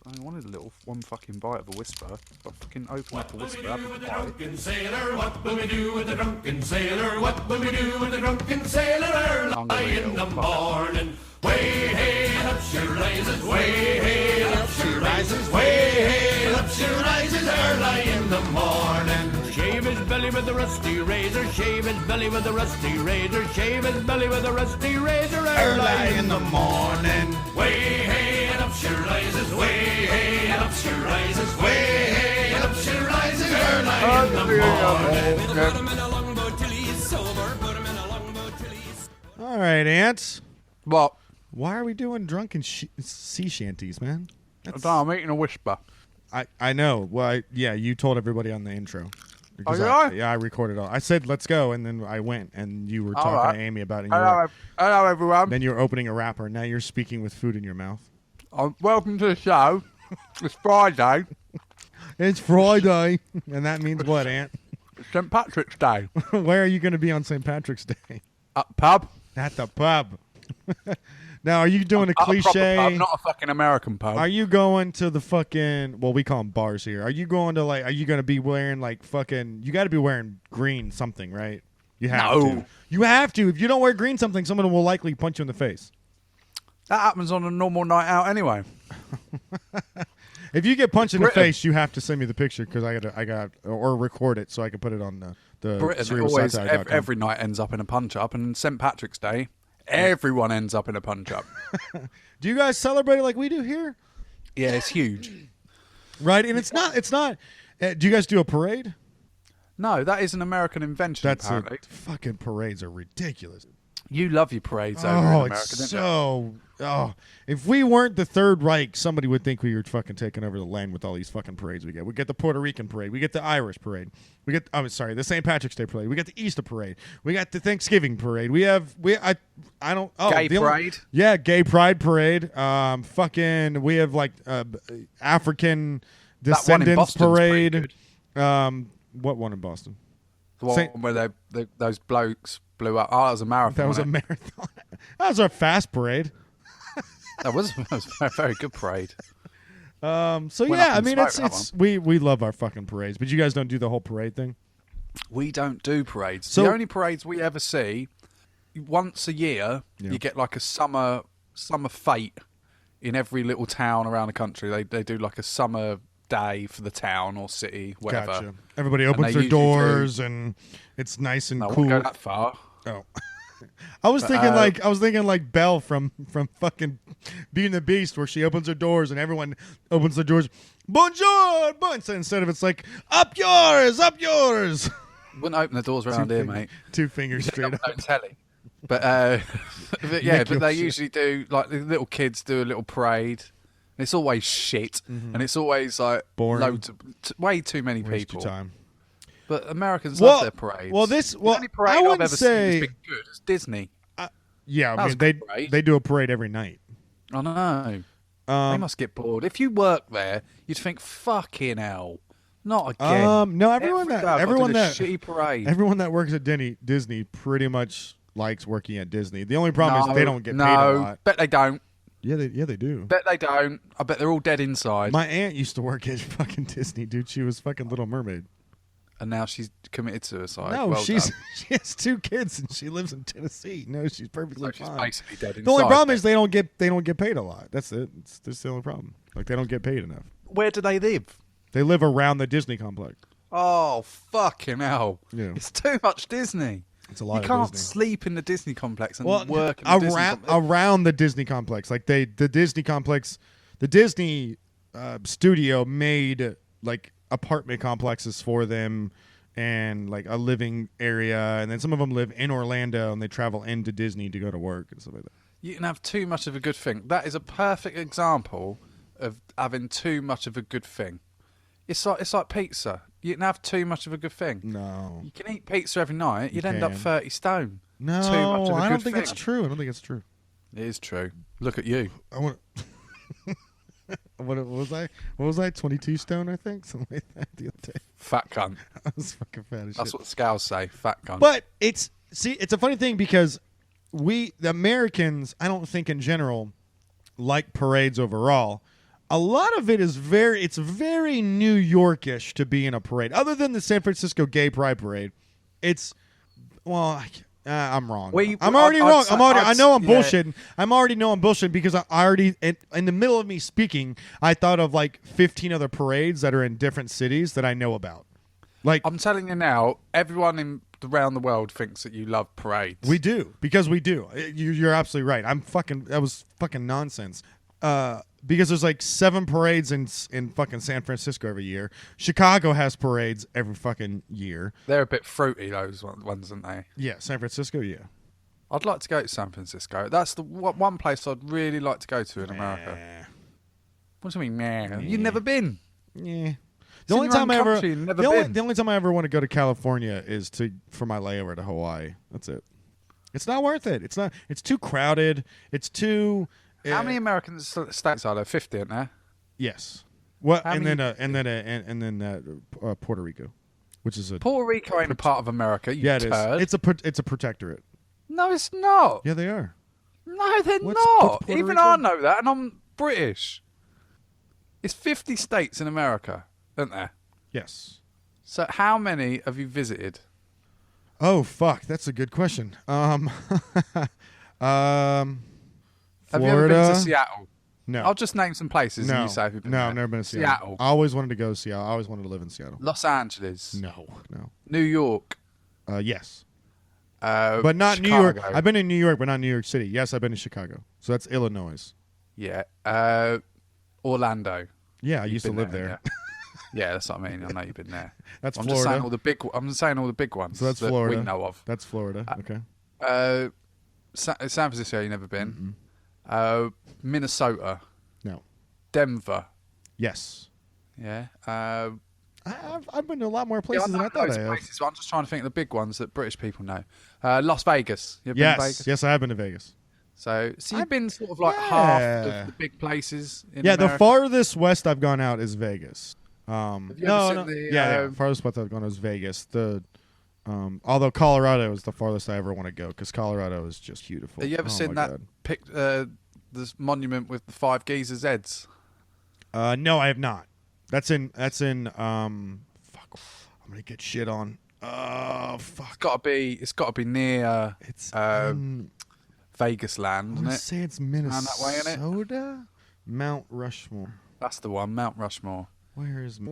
I wanted a little one fucking bite of a whisper. I fucking open up a whisper. Have a bite. Drunken sailor, what will we do with the drunken sailor? What will we do with the drunken sailor early in the morning? Way hey, up she rises, way hey, up she rises, way hey, up she rises early in the morning. Shave his belly with a rusty razor, shave his belly with a rusty razor, shave his belly with a rusty razor early in the morning. Way hey, and up she rises, way hey, and up she rises, way hey, and up she rises early in the morning. Put him in a longboat till he's sober, put him in a longboat till he's... All right, Ants. What? Why are we doing drunken sea shanties, man? I'm eating a whisper. I know. Well, yeah, you told everybody on the intro. Oh, Yeah, I recorded all. I said, let's go, and then I went, and you were talking to Amy about it. Hello, everyone. Then you're opening a wrapper, and now you're speaking with food in your mouth. Welcome to the show. It's Friday. It's Friday, and that means what, Ant? It's St. Patrick's Day. Where are you going to be on St. Patrick's Day? Pub. At the pub. Now, are you doing a proper cliche? pub, not a fucking American pub. Are you going to the fucking, well, we call them bars here. Are you going to, like, are you going to be wearing, like, fucking, you got to be wearing green something, right? You have to. You have to. If you don't wear green something, someone will likely punch you in the face. That happens on a normal night out anyway. If you get punched in the face, you have to send me the picture because I got, or record it so I can put it on the Britain always, every night ends up in a punch-up, and St. Patrick's Day, everyone ends up in a punch-up. Do you guys celebrate it like we do here? Yeah, it's huge. Right, and it's not. Do you guys do a parade? No, that is an American invention, apparently. Fucking parades are ridiculous. You love your parades over in America, it's so... Oh, if we weren't the Third Reich, somebody would think we were fucking taking over the land with all these fucking parades we get. We get the Puerto Rican parade. We get the Irish parade. We get, the St. Patrick's Day parade. We get the Easter parade. We got the Thanksgiving parade. Gay parade? Yeah, gay pride parade. We have like African descendants parade. What one in Boston? The one where those blokes blew up. Oh, that was a marathon. That was a marathon. That was our fast parade. That was a very good parade. We love our fucking parades, but you guys don't do the whole parade thing? We don't do parades. So, the only parades we ever see, once a year, you get like a summer fete in every little town around the country. They do like a summer day for the town or city, whatever. Gotcha. Everybody opens their doors and it's nice and cool. I won't go that far. Oh. I was thinking like Belle from fucking Beauty and the Beast, where she opens her doors and everyone opens their doors. Bonjour, instead of it's like up yours. Wouldn't open the doors around here, mate. 2 fingers straight up. Don't telly. But but they usually do, like, the little kids do a little parade. It's always shit, and it's always like boring. Way too many Waste people. Your time. But Americans love their parades. The only parade I've ever seen that's been good is Disney. They do a parade every night. I know. They must get bored. If you work there, you'd think, fucking hell, not again. No, everyone that shitty parade. Everyone that works at Disney pretty much likes working at Disney. The only problem is they don't get paid a lot. Bet they don't. Yeah, they do. Bet they don't. I bet they're all dead inside. My aunt used to work at fucking Disney, dude. She was fucking Little Mermaid. And now she's committed suicide. No, she has 2 kids and she lives in Tennessee. No, she's perfectly fine. She's basically dead inside. The only problem is they don't get paid a lot. That's it. That's the only problem. Like, they don't get paid enough. Where do they live? They live around the Disney complex. Oh, fucking hell. Yeah. It's too much Disney. It's a lot of Disney. You can't sleep in the Disney complex and work in the Disney complex. Around the Disney complex. Like, the Disney complex, the Disney studio made, like, apartment complexes for them and like a living area, and then some of them live in Orlando and they travel into Disney to go to work and stuff like that. You can have too much of a good thing. That is a perfect example of having too much of a good thing. It's like pizza. You can have too much of a good thing. No. You can eat pizza every night. You'd end up 30 stone. No, too much of a I don't good think thing. it's true. I don't think it's true. It is true. Look at you. I want. What was I? 22 stone, I think, something like that the other day. Fat cunt. I was fucking fat as shit. That's what the scales say. Fat cunt. But it's a funny thing because the Americans, I don't think in general like parades overall. a lot of it is it's very New Yorkish to be in a parade. Other than the San Francisco Gay Pride Parade, it's I'm wrong. I'm already wrong. I know I'm bullshitting. I'm bullshitting because I already in the middle of me speaking, I thought of like 15 other parades that are in different cities that I know about. Like I'm telling you now, everyone around the world thinks that you love parades. We do, because we do. You're absolutely right. That was fucking nonsense. Because there's like 7 parades in fucking San Francisco every year. Chicago has parades every fucking year. They're a bit fruity, those ones, aren't they? Yeah, San Francisco, yeah. I'd like to go to San Francisco. That's the one place I'd really like to go to in America. What do you mean, nah? You've never been? Yeah. The only time I ever want to go to California is for my layover to Hawaii. That's it. It's not worth it. It's not. It's too crowded. It's too. How many American states are there? 50, aren't there? Yes. Well, and then Puerto Rico, which is Puerto Rico ain't a part of America. You turd. It is. It's a protectorate. No, it's not. Yeah, they are. No, they're not. Even Rico? I know that, and I'm British. It's 50 states in America, isn't there? Yes. So how many have you visited? Oh, fuck. That's a good question. Have you ever been to Seattle? No. I'll just name some places and you say if you've been there. I've never been to Seattle. I always wanted to go to Seattle. I always wanted to live in Seattle. Los Angeles? No. New York? Yes. But not Chicago. New York. I've been in New York, but not New York City. Yes, I've been to Chicago. So that's Illinois. Yeah. Orlando? Yeah, I used to live there. Yeah, that's what I mean. I know you've been there. That's I'm Florida. I'm just saying all the big ones. So that's that Florida. we know of. That's Florida. Okay. San Francisco, you've never been. Mm-hmm. Minnesota. No. Denver. Yes. Yeah. I've been to a lot more places than I thought I have. Places, I'm just trying to think of the big ones that British people know. Las Vegas. You ever been to Vegas? Yes, I have been to Vegas. So you've been sort of like half of the big places in America. The farthest west I've gone out is Vegas. Farthest west I've gone is Vegas. Although Colorado is the farthest I ever want to go because Colorado is just beautiful. Have you ever seen that this monument with the 5 geezers' heads? No, I have not. That's in fuck. I'm gonna get shit on. Oh fuck. It's gotta be near Vegas land, isn't it? Say it's Minnesota. That way, innit? Mount Rushmore. That's the one, Mount Rushmore. Where is Have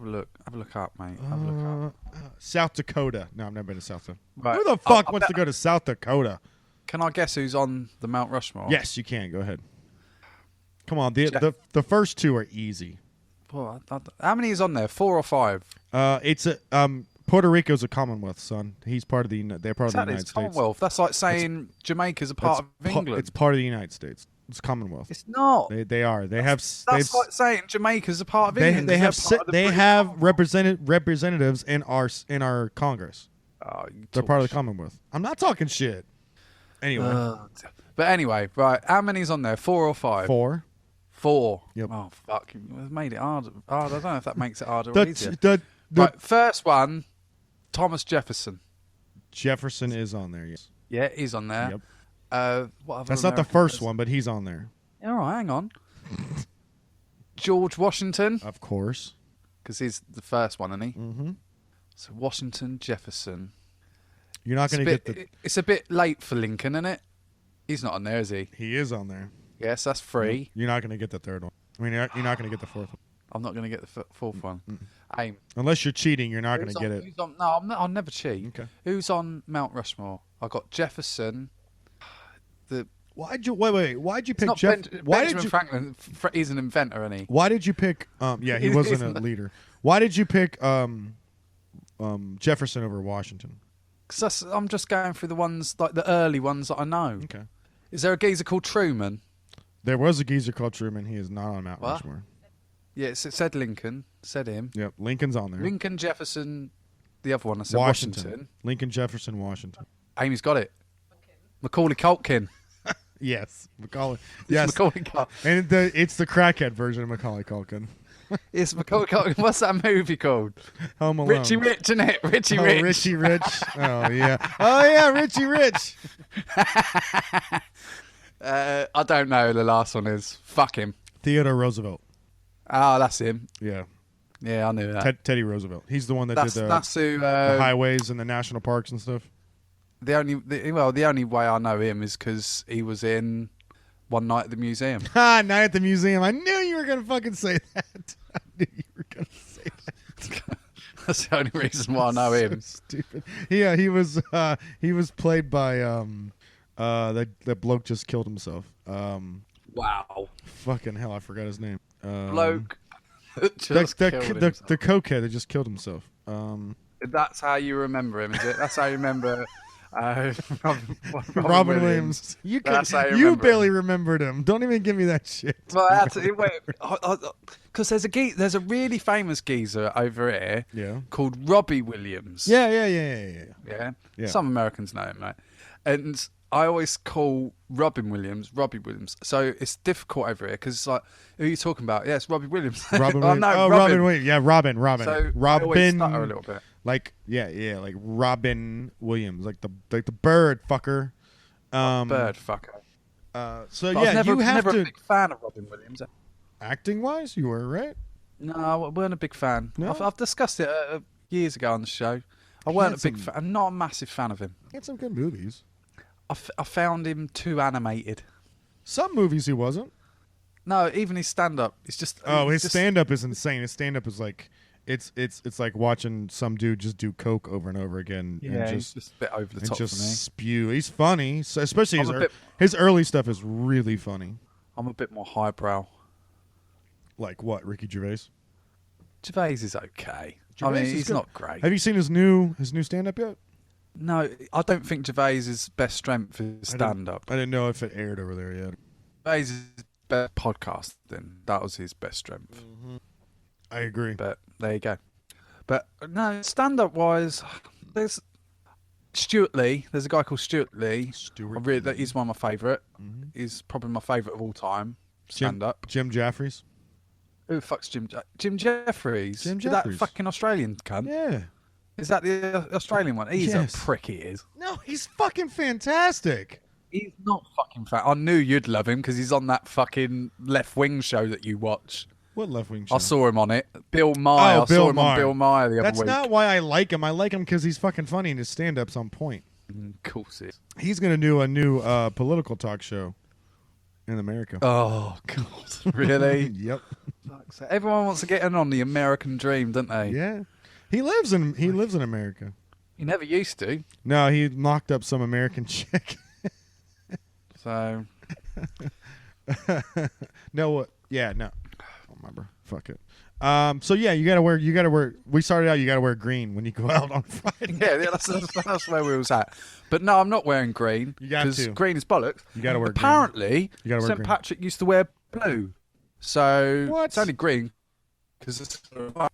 a look up, mate. Have a look up. South Dakota. No, I've never been to South Dakota. Right. Who the fuck wants to go to South Dakota? Can I guess who's on the Mount Rushmore? Yes, you can. Go ahead. Come on. The first 2 are easy. Well, how many is on there? 4 or 5? It's Puerto Rico's a Commonwealth, son. They're part of the United States. Commonwealth. That's like saying Jamaica's a part of England. It's part of the United States. It's Commonwealth. It's not. They are. That's like saying Jamaica's a part of England. They have representatives in our Congress. Oh, they're part of the Commonwealth. I'm not talking shit. Anyway. But anyway, right. How many's on there? 4 or 5? 4. 4. Yep. Oh fuck! We've made it hard. I don't know if that makes it harder or easier. Right. First one, Thomas Jefferson. Jefferson is on there. Yes. Yeah, he's on there. Yep. What other That's not the first one, but he's on there. All right, hang on. George Washington. Of course. Because he's the first one, isn't he? Mm-hmm. So Washington, Jefferson. You're not going to get the... It's a bit late for Lincoln, isn't it? He's not on there, is he? He is on there. Yes, that's 3. You're not going to get the third one. I mean, you're not going to get the fourth one. I'm not going to get the fourth one. Aim. Unless you're cheating, you're not going to get it. I'll never cheat. Okay. Who's on Mount Rushmore? I got Jefferson. Why'd you pick Benjamin Franklin? He's an inventor, isn't he? Why did you pick? Yeah, he wasn't a leader. Why did you pick Jefferson over Washington? Because I'm just going through the ones like the early ones that I know. Okay. Is there a geezer called Truman? There was a geezer called Truman. He is not on Mount Rushmore. Yeah, it said Lincoln. Said him. Yep, Lincoln's on there. Lincoln, Jefferson. The other one I said Washington. Lincoln, Jefferson, Washington. Amy's got it. Macaulay Culkin. Yes, Macaulay. Yes, Macaulay Culkin. And it's the crackhead version of Macaulay Culkin. It's Macaulay Culkin. What's that movie called? Home Alone. Richie Rich, isn't it? Richie Rich. Richie Rich. Oh yeah. Oh yeah, Richie Rich. I don't know who the last one is. Fuck him. Theodore Roosevelt. Oh, that's him. Yeah. Yeah, I knew that. Teddy Roosevelt. He's the one that did That's who, the highways and the national parks and stuff. The only way I know him is because he was in One Night at the Museum. Night at the Museum. I knew you were gonna fucking say that. I knew you were gonna say that. That's the only reason why I know him. So stupid. Yeah, he was played by that bloke just killed himself. Wow. Fucking hell, I forgot his name. Bloke. The cokehead that just killed himself. That's how you remember him, is it? That's how you remember Robin Williams. You barely remembered him. Don't even give me that shit. Well, because there's a really famous geezer over here called Robbie Williams. Yeah. Some Americans know him, right? And I always call Robbie Williams. So it's difficult over here because it's like, who are you talking about? Yeah, it's Robbie Williams. Robin Williams. Yeah, Robin. So Robin. I always stutter a little bit. Like like Robin Williams, like the bird fucker. Bird fucker. So but yeah, I was you have never to. a big fan of Robin Williams. Acting wise, you were right. No, I weren't a big fan. No? I've discussed it years ago on the show. I weren't a big fan. I'm not a massive fan of him. He had some good movies. I found him too animated. Some movies he wasn't. No, even his stand-up. It's just his stand-up is insane. His stand-up is like it's like watching some dude just do coke over and over again. Yeah, and he's just a bit over the top just for me. Spew. He's funny, so especially his early stuff is really funny. I'm a bit more highbrow. Like what? Ricky Gervais? Gervais is okay. Gervais he's not great. Have you seen his new stand-up yet? No, I don't think Gervais' best strength is stand-up. I didn't know if it aired over there yet. Gervais' best podcasting. That was his best strength. Mm-hmm. I agree. But there you go. But no, stand-up wise, there's Stuart Lee. There's a guy called Stuart Lee. He's one of my favourite. Mm-hmm. He's probably my favourite of all time. Stand-up. Jim Jeffries. Who the fuck's Jim Jeffries? Jim Jeffries. That fucking Australian cunt? Yeah. Is that the Australian one? He's a prick, he is. No, he's fucking fantastic. He's not fucking fat. I knew you'd love him because he's on that fucking Left Wing show that you watch. What Left Wing show? I saw him on it. Bill Maher. I saw him on Bill Maher the other week. That's not why I like him. I like him because he's fucking funny and his stand-up's on point. Of course it is. He's going to do a new political talk show in America. Oh, God. Really? Yep. Everyone wants to get in on the American dream, don't they? Yeah. He lives in America. He never used to. No, he locked up some American chick. So. No. Yeah. No. I don't remember. Fuck it. So yeah, you gotta wear. We started out. You gotta wear green when you go out on Friday. Yeah, that's where we was at. But no, I'm not wearing green. You got to. Because green is bollocks. You gotta wear. Apparently, green. St. Patrick used to wear blue. So what? It's only green because it's a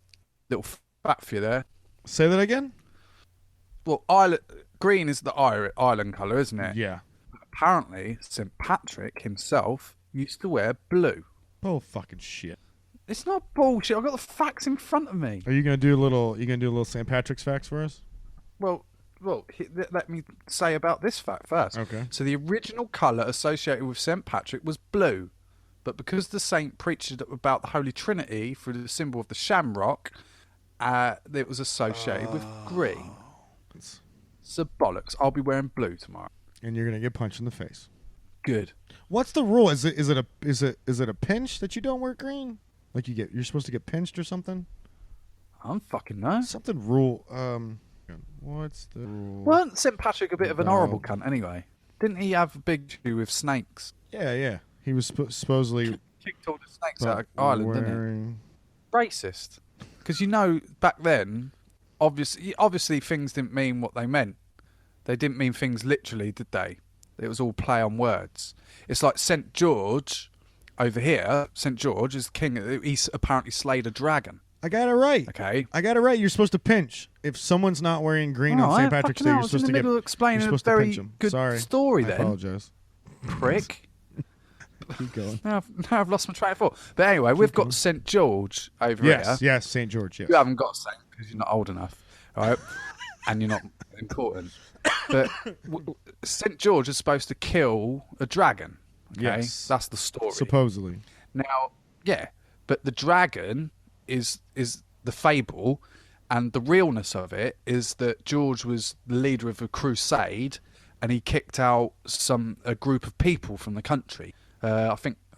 little fat for you there. Say that again. Well, green is the island colour, isn't it? Yeah. Apparently, St. Patrick himself used to wear blue. Oh fucking shit! It's not bullshit. I've got the facts in front of me. Are you gonna do a little St. Patrick's facts for us? Well, let me say about this fact first. Okay. So the original colour associated with St. Patrick was blue, but because the saint preached about the Holy Trinity through the symbol of the shamrock, it was associated with green. So bollocks. I'll be wearing blue tomorrow. And you're gonna get punched in the face. Good. What's the rule? Is it a pinch that you don't wear green? Like you're supposed to get pinched or something? I don't fucking know. Something rule. What's the rule? Weren't St. Patrick a bit of an horrible cunt anyway? Didn't he have a big issue with snakes? Yeah. He was supposedly kicked all the snakes out of Ireland, didn't he? Racist. Because back then, obviously things didn't mean what they meant. They didn't mean things literally, did they? It was all play on words. It's like St. George over here. St. George is king. He apparently slayed a dragon. I got it right. Okay. I got it right. You're supposed to pinch. If someone's not wearing green on St. Patrick's Day, you're supposed to get. Explaining a very good story. Then I apologize. Prick. Keep going. Now I've lost my train of thought. But anyway, we've got St. George over here. Yes, St. George. Yes. You haven't got St. because you're not old enough, all right? And you're not important. But St. George is supposed to kill a dragon, Okay? Yes. That's the story. Supposedly. Now, yeah, but the dragon is the fable, and the realness of it is that George was the leader of a crusade, and he kicked out a group of people from the country. I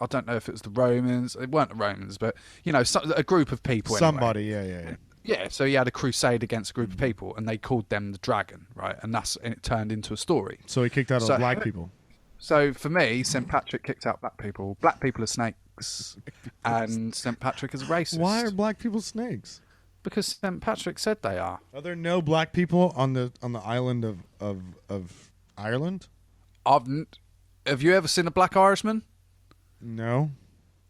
don't know if it was the Romans. It weren't the Romans, but a group of people. Somebody, anyway. yeah. Yeah, so he had a crusade against a group of people, and they called them the dragon, right? And it turned into a story. So he kicked out all black people. So for me, St. Patrick kicked out black people. Black people are snakes, and St. Patrick is a racist. Why are black people snakes? Because St. Patrick said they are. Are there no black people on the island of Ireland? Have you ever seen a black Irishman? No.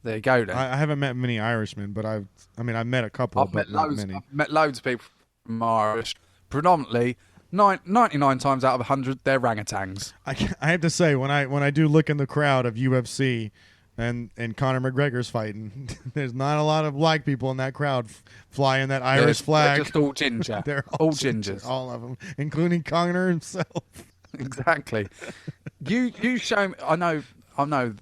There you go then. I haven't met many Irishmen, but I've met a couple. I've met loads of people from Irish. Predominantly, 99 times out of 100, they're orangutans. I have to say, when I do look in the crowd of UFC and Conor McGregor's fighting, there's not a lot of black people in that crowd flying that Irish flag. They're just all ginger. They're all gingers. All of them, including Conor himself. Exactly. You show me. I know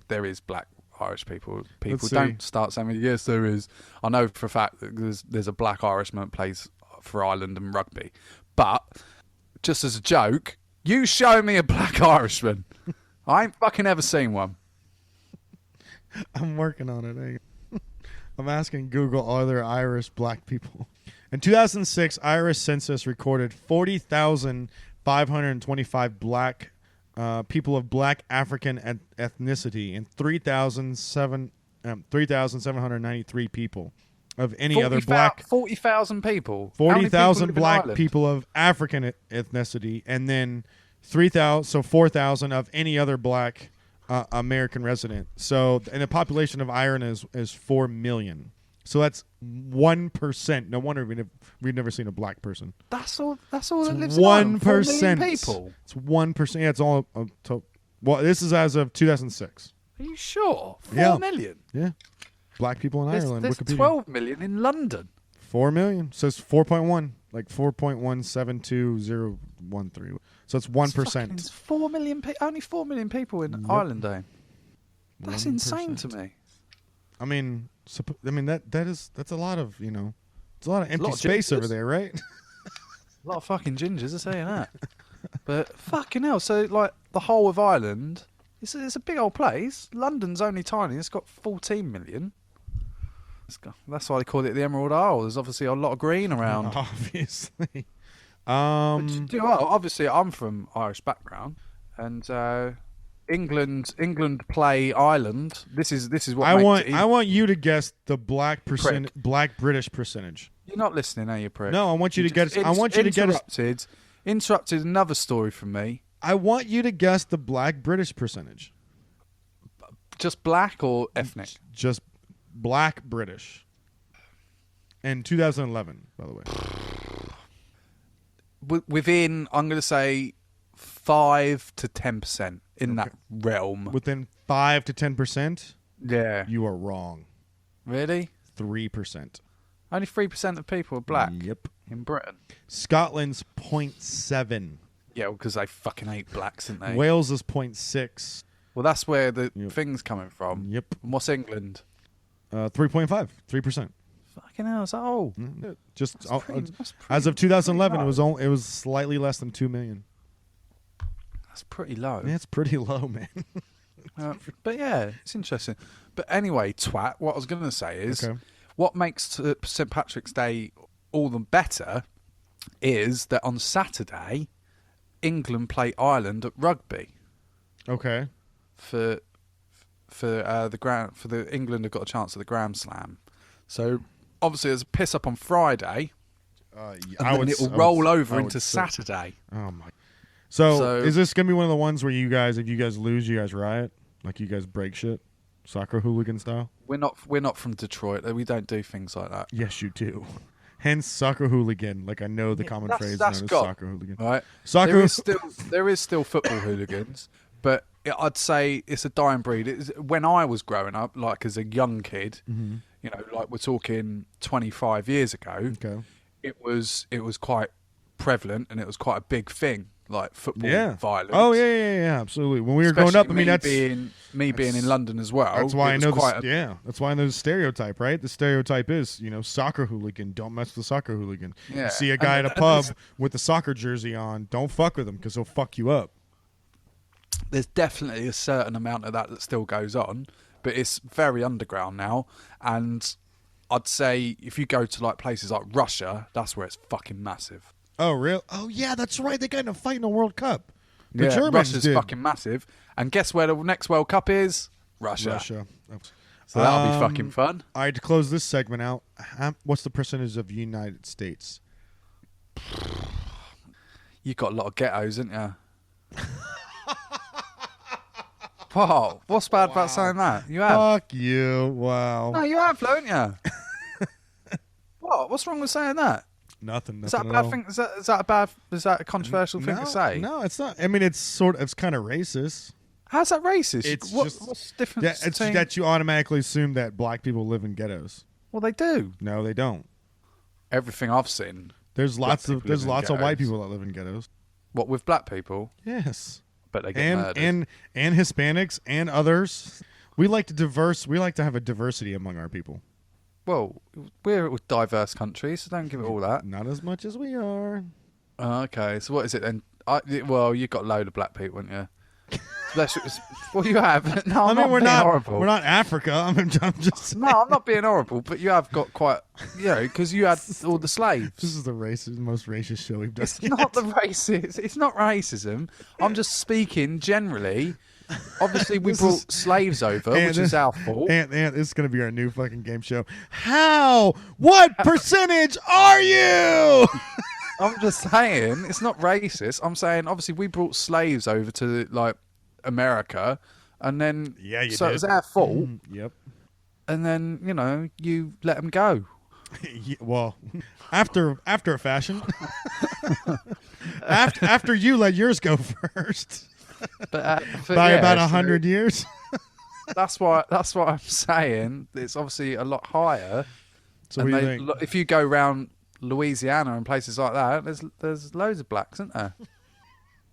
there is black Irish people. People don't start saying, yes, there is. I know for a fact that there's a black Irishman that plays for Ireland and rugby. But just as a joke, you show me a black Irishman. I ain't fucking ever seen one. I'm working on it. I'm asking Google, are there Irish black people? In 2006, Irish census recorded 40,525 black people of black African ethnicity and 3,793 people of any other black. 40,000 people. 40,000 black people of African ethnicity, and then 4,000 of any other black American resident. So, and the population of Ireland is 4 million. So that's 1%. No wonder we've never seen a black person. That's all that lives 1%. People. It's 1%. Yeah, it's all. Well, this is as of 2006. Are you sure? 4 million? Yeah. Black people in Ireland. There's Wikipedia. 12 million in London. 4 million. So it's 4.1. Like 4.172013. So it's 1%. It's 4 million. Only 4 million people in Ireland, eh? That's 1%. Insane to me. I mean, that's a lot of it's a lot of empty space over there, right? A lot of fucking gingers are saying that. But fucking hell, so like the whole of Ireland, it's a big old place. London's only tiny. It's got 14 million. That's why they call it the Emerald Isle. There's obviously a lot of green around. Obviously. Obviously, I'm from Irish background, and England play Ireland. This is what I want you to guess the black British percentage. You're not listening, are you, prick? No, I want you to guess. I want you to guess. Interrupted another story from me. I want you to guess the black British percentage. Just black or ethnic? Just black British. In 2011, by the way. Within, I'm going to say 5 to 10% in that realm. Within 5 to 10%? Yeah. You are wrong. Really? 3%. Only 3% of people are black. Yep. In Britain. Scotland's 0.7. Yeah, because they fucking hate blacks, didn't they? Wales is 0.6. Well, that's where the thing's coming from. Yep. And what's England? 3.5. 3%. Fucking hell, it's old. As of 2011, it was slightly less than 2 million. That's pretty low. Yeah, it's pretty low, man. But yeah, it's interesting. But anyway, twat, what I was going to say is, what makes St. Patrick's Day all the better is that on Saturday, England play Ireland at rugby. Okay. For England have got a chance at the Grand Slam. So obviously there's a piss up on Friday, and then it'll roll over into Saturday. Oh my! So is this gonna be one of the ones where if you guys lose, you guys riot, like you guys break shit, soccer hooligan style? We're not from Detroit. We don't do things like that. Yes, you do. Hence soccer hooligan. Like I know the common phrase known as soccer hooligan. Right. There is still football hooligans, but I'd say it's a dying breed. When I was growing up, like as a young kid, like we're talking 25 years ago, it was quite prevalent and it was quite a big thing. like football Yeah. violence. Oh yeah, absolutely. When we were growing Especially up, I mean, that's being in London as well. That's why I know quite that's why I know the stereotype, right? The stereotype is, soccer hooligan. Don't mess with the soccer hooligan. Yeah. You see a guy at a pub with a soccer jersey on, don't fuck with him because he'll fuck you up. There's definitely a certain amount of that still goes on, but it's very underground now. And I'd say if you go to like places like Russia, that's where it's fucking massive. Oh, real? Oh, yeah, that's right. They got in a fight in the World Cup. The Yeah, Germans Russia's did. fucking massive. And guess where the next World Cup is? Russia. So that'll be fucking fun. All right, to close this segment out, what's the percentage of United States? You've got a lot of ghettos, haven't you? Whoa, what's bad about saying that? You have. Fuck you. Wow. No, you have, haven't you? What? What's wrong with saying that? Nothing. Is that a at bad all. thing? Is that a controversial thing to say? No, it's not. I mean, it's kind of racist. How's that racist? It's what's just the difference? Yeah, it's between... that you automatically assume that black people live in ghettos. Well, they do. No, they don't. Everything I've seen. There's lots of live in white ghettos. people that live in ghettos. What, with black people? Yes. But they get murdered. and Hispanics and others. We like to have a diversity among our people. Well, we're a diverse country, so don't give it all that. Not as much as we are. Okay, so what is it then? Well, you've got a load of black people, haven't you? Well, you have. No, I mean, we're not horrible. We're not Africa. I'm just. No, I'm not being horrible, but you have got quite, because you had all the slaves. This is the most racist show we've done. It's not the racist. It's not racism. I'm just speaking generally. Obviously, we brought slaves over, which is our fault. And this is going to be our new fucking game show. What percentage are you? I'm just saying, it's not racist. I'm saying, obviously, we brought slaves over to, like, America, and then... Yeah, you so did. it was our fault. Yep. And then, you let them go. Yeah, well, after a fashion. after you let yours go first. But By about 100 years. That's what I'm saying. It's obviously a lot higher. So what do you think? If you go around Louisiana and places like that, there's loads of blacks, isn't there?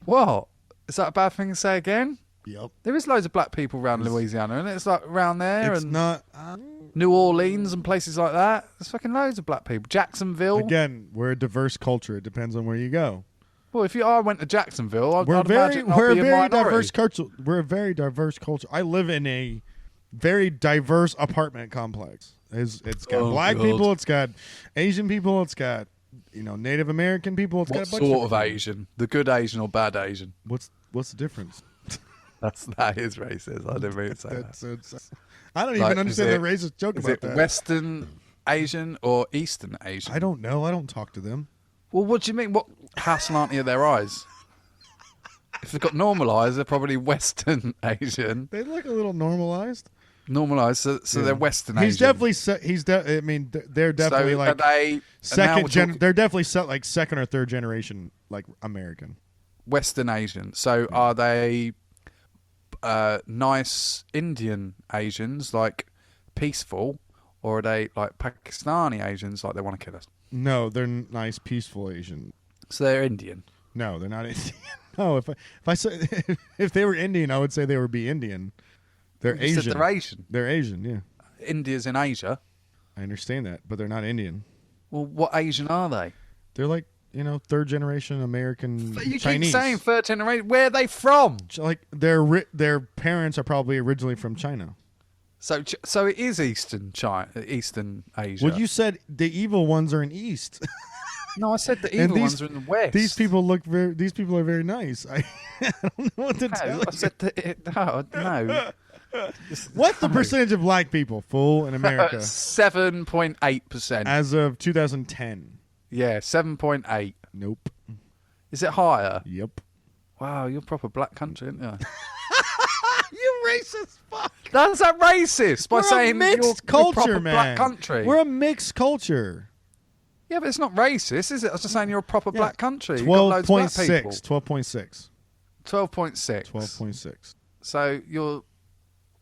What? Is that a bad thing to say again? Yep. There is loads of black people around Louisiana, and it's like around there It's and not. New Orleans and places like that. There's fucking loads of black people. Jacksonville. Again, we're a diverse culture. It depends on where you go. Well, if I went to Jacksonville, I'd We're imagine I'd a be a very minority. diverse culture. We're a very diverse culture. I live in a very diverse apartment complex. It's got black people. It's got Asian people. It's got Native American people. It's What got a bunch sort of people. Asian? The good Asian or bad Asian? What's the difference? That is racist. I didn't mean to say that. I don't Like, even understand the racist joke Is about it that. Western Asian or Eastern Asian? I don't know. I don't talk to them. Well, what do you mean? What Haslanti are their eyes? If they've got normal eyes, they're probably Western Asian. They look a little normalized. Normalised, so they're Western Asian. He's definitely. I mean, they're definitely so like are they second. They're definitely like second or third generation, like American. Western Asian. So are they nice Indian Asians, like peaceful, or are they like Pakistani Asians, like they want to kill us? No, they're nice, peaceful Asian. So they're Indian. No, they're not Indian. No, if I say if they were Indian, I would say they would be Indian. They're You Asian. said they're Asian. They're Asian. Yeah, India's in Asia. I understand that, but they're not Indian. Well, what Asian are they? They're like third generation American You Chinese. keep saying third generation. Where are they from? Like their parents are probably originally from China. So it is Eastern Asia. Well, you said the evil ones are in East. No, I said the evil ones are in the West. These people are very nice. I don't know what to tell you. I said no. What's the percentage of black people, fool, in America 7.8%. as of 2010? Yeah, 7.8. Nope. Is it higher? Yep. Wow, you're a proper black country, aren't you? You racist fuck. That's that racist by We're saying a mixed you're culture, proper man. black country. We're a mixed culture. Yeah, but it's not racist, is it? I was just saying you're a proper black country. You've got loads of black people. 12.6. 12.6. 12.6. So you're,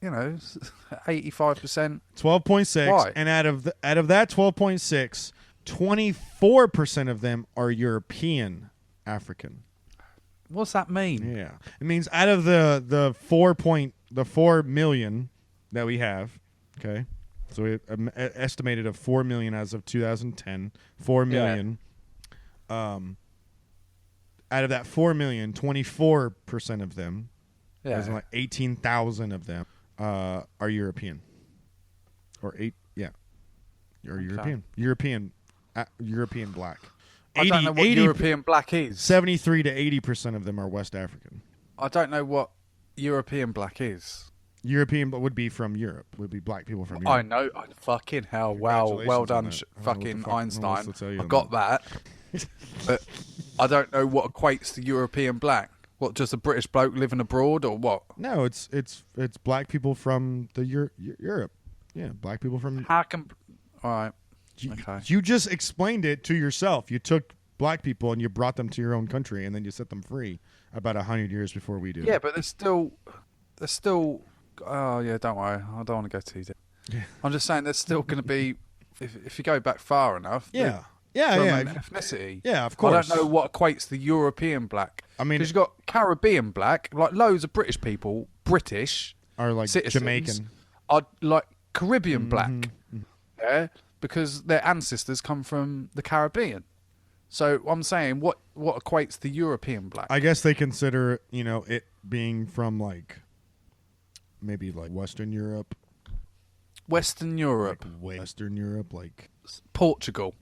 85%. 12.6. Why? And out of that 12.6, 24% of them are European African. What's that mean? Yeah, it means out of the 4 million that we have, okay. So we estimated of 4 million as of 2010. 4 million. Out of that 4 million, 24% of them, as in like 18,000 of them, are European. Or European black. I don't know what European black is. 73 to 80% of them are West African. I don't know what European black is. European would be from Europe. Would be black people from Europe. I know. Fucking hell. Well done, fucking Einstein. I got that. But I don't know what equates to European black. What, just a British bloke living abroad or what? No, it's black people from the Europe. Yeah, black people from... How can... All right. Okay. You just explained it to yourself. You took black people and you brought them to your own country and then you set them free about 100 years before we do. Yeah, but they're still... Oh, yeah, don't worry. I don't want to go too deep. Yeah. I'm just saying there's still going to be... If you go back far enough... Yeah. An ethnicity. Yeah, of course. I don't know what equates to European black. I mean... Because you've got Caribbean black, like loads of British people, British... Are like citizens, Jamaican. Are like Caribbean black. Yeah, because their ancestors come from the Caribbean. So I'm saying what equates to European black? I guess they consider, it being from like maybe like Western Europe. Western Europe. Like Western Europe, like Portugal.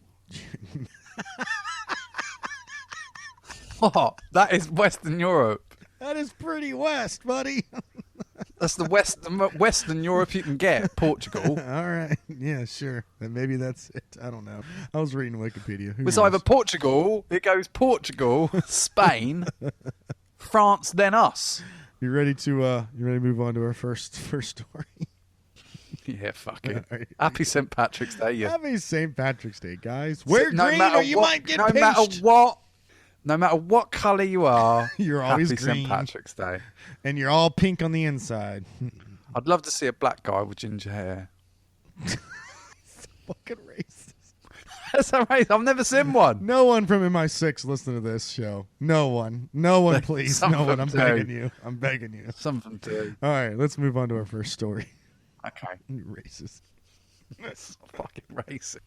What? That is Western Europe. That is pretty west, buddy. That's the Western Europe you can get. Portugal. All right. Yeah, sure. Then maybe that's it. I don't know. I was reading Wikipedia. It's either Portugal. It goes Portugal, Spain, France, then us. You ready to move on to our first story? Yeah, fuck it. Right. Happy St. Patrick's Day. Yeah. Happy St. Patrick's Day, guys. Wear green or you might get pinched. No matter what colour you are, you're always Happy green. St. Patrick's Day. And you're all pink on the inside. I'd love to see a black guy with ginger hair. So fucking racist. That's so racist. I've never seen one. No one from MI6 listen to this show. No one. No one, please. No one. I'm begging you. I'm begging you. Some of them do. All right, let's move on to our first story. Okay. You racist. That's fucking racist.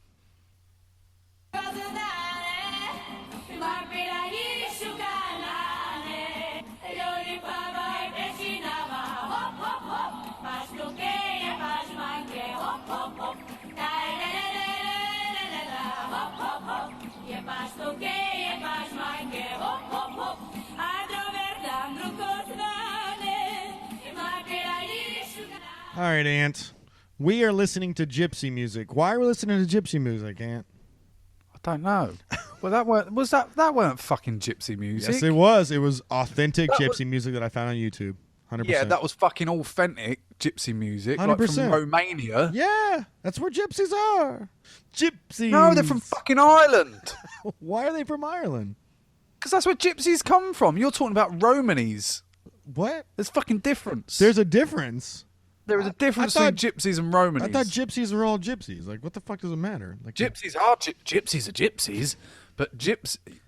All right, Ant. We are listening to gypsy music. Why are we listening to gypsy music, Ant? I don't know. Well, that weren't fucking gypsy music. Yes, it was. It was authentic gypsy music that I found on YouTube. 100%. Yeah, that was fucking authentic gypsy music. 100%. Like from Romania. Yeah, that's where gypsies are. Gypsies. No, they're from fucking Ireland. Why are they from Ireland? Because that's where gypsies come from. You're talking about Romanies. What? There's fucking difference. There's a difference. There is a difference between gypsies and Romanies. I thought gypsies were all gypsies. Like, what the fuck does it matter? Like, gypsies are gypsies, but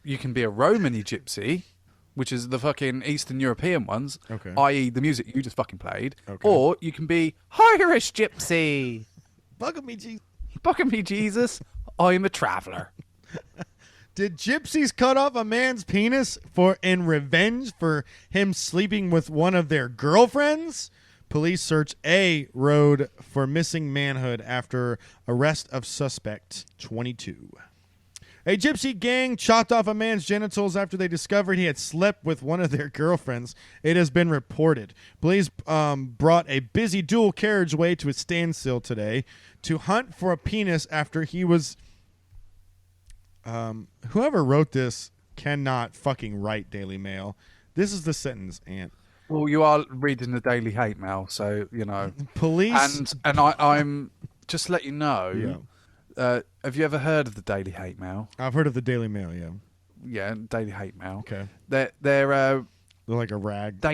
you can be a Romani gypsy, which is the fucking Eastern European ones, okay. i.e. the music you just fucking played, okay. Or you can be Irish gypsy. Bugging me, Jesus. Bugging me, Jesus. I'm a traveller. Did gypsies cut off a man's penis in revenge for him sleeping with one of their girlfriends? Police search A road for missing manhood after arrest of suspect 22. A gypsy gang chopped off a man's genitals after they discovered he had slept with one of their girlfriends. It has been reported. Police brought a busy dual carriageway to a standstill today to hunt for a penis after he was... whoever wrote this cannot fucking write Daily Mail. This is the sentence, Ant. Well, you are reading the Daily Hate Mail, so, you know. Police... And I'm... Just to let you know... Yeah. Have you ever heard of the Daily Hate Mail? I've heard of the Daily Mail, yeah. Yeah, Daily Hate Mail. Okay. They're like a rag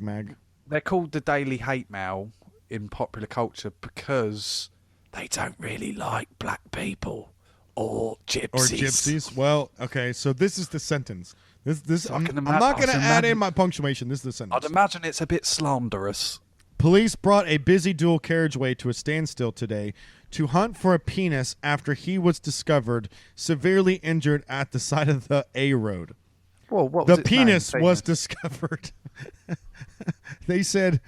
mag. They're called the Daily Hate Mail in popular culture because they don't really like black people or gypsies. Well, okay, so this is the sentence. I'm not going to add in my punctuation. This is the sentence. I'd imagine it's a bit slanderous. Police brought a busy dual carriageway to a standstill today to hunt for a penis after he was discovered severely injured at the side of the A road. Well, what was the its penis name? Was discovered. They said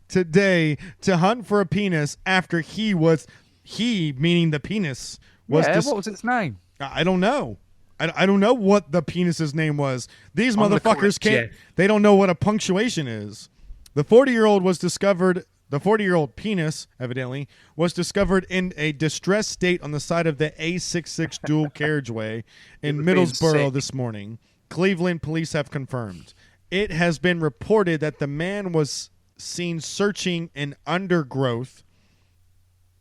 today to hunt for a penis after he meaning the penis was. Yeah, what was its name? I don't know. I don't know what the penis's name was. These motherfuckers can't. They don't know what a punctuation is. The 40-year-old penis, evidently, was discovered in a distressed state on the side of the A66 dual carriageway in Middlesbrough this morning. Cleveland police have confirmed. It has been reported that the man was seen searching in undergrowth.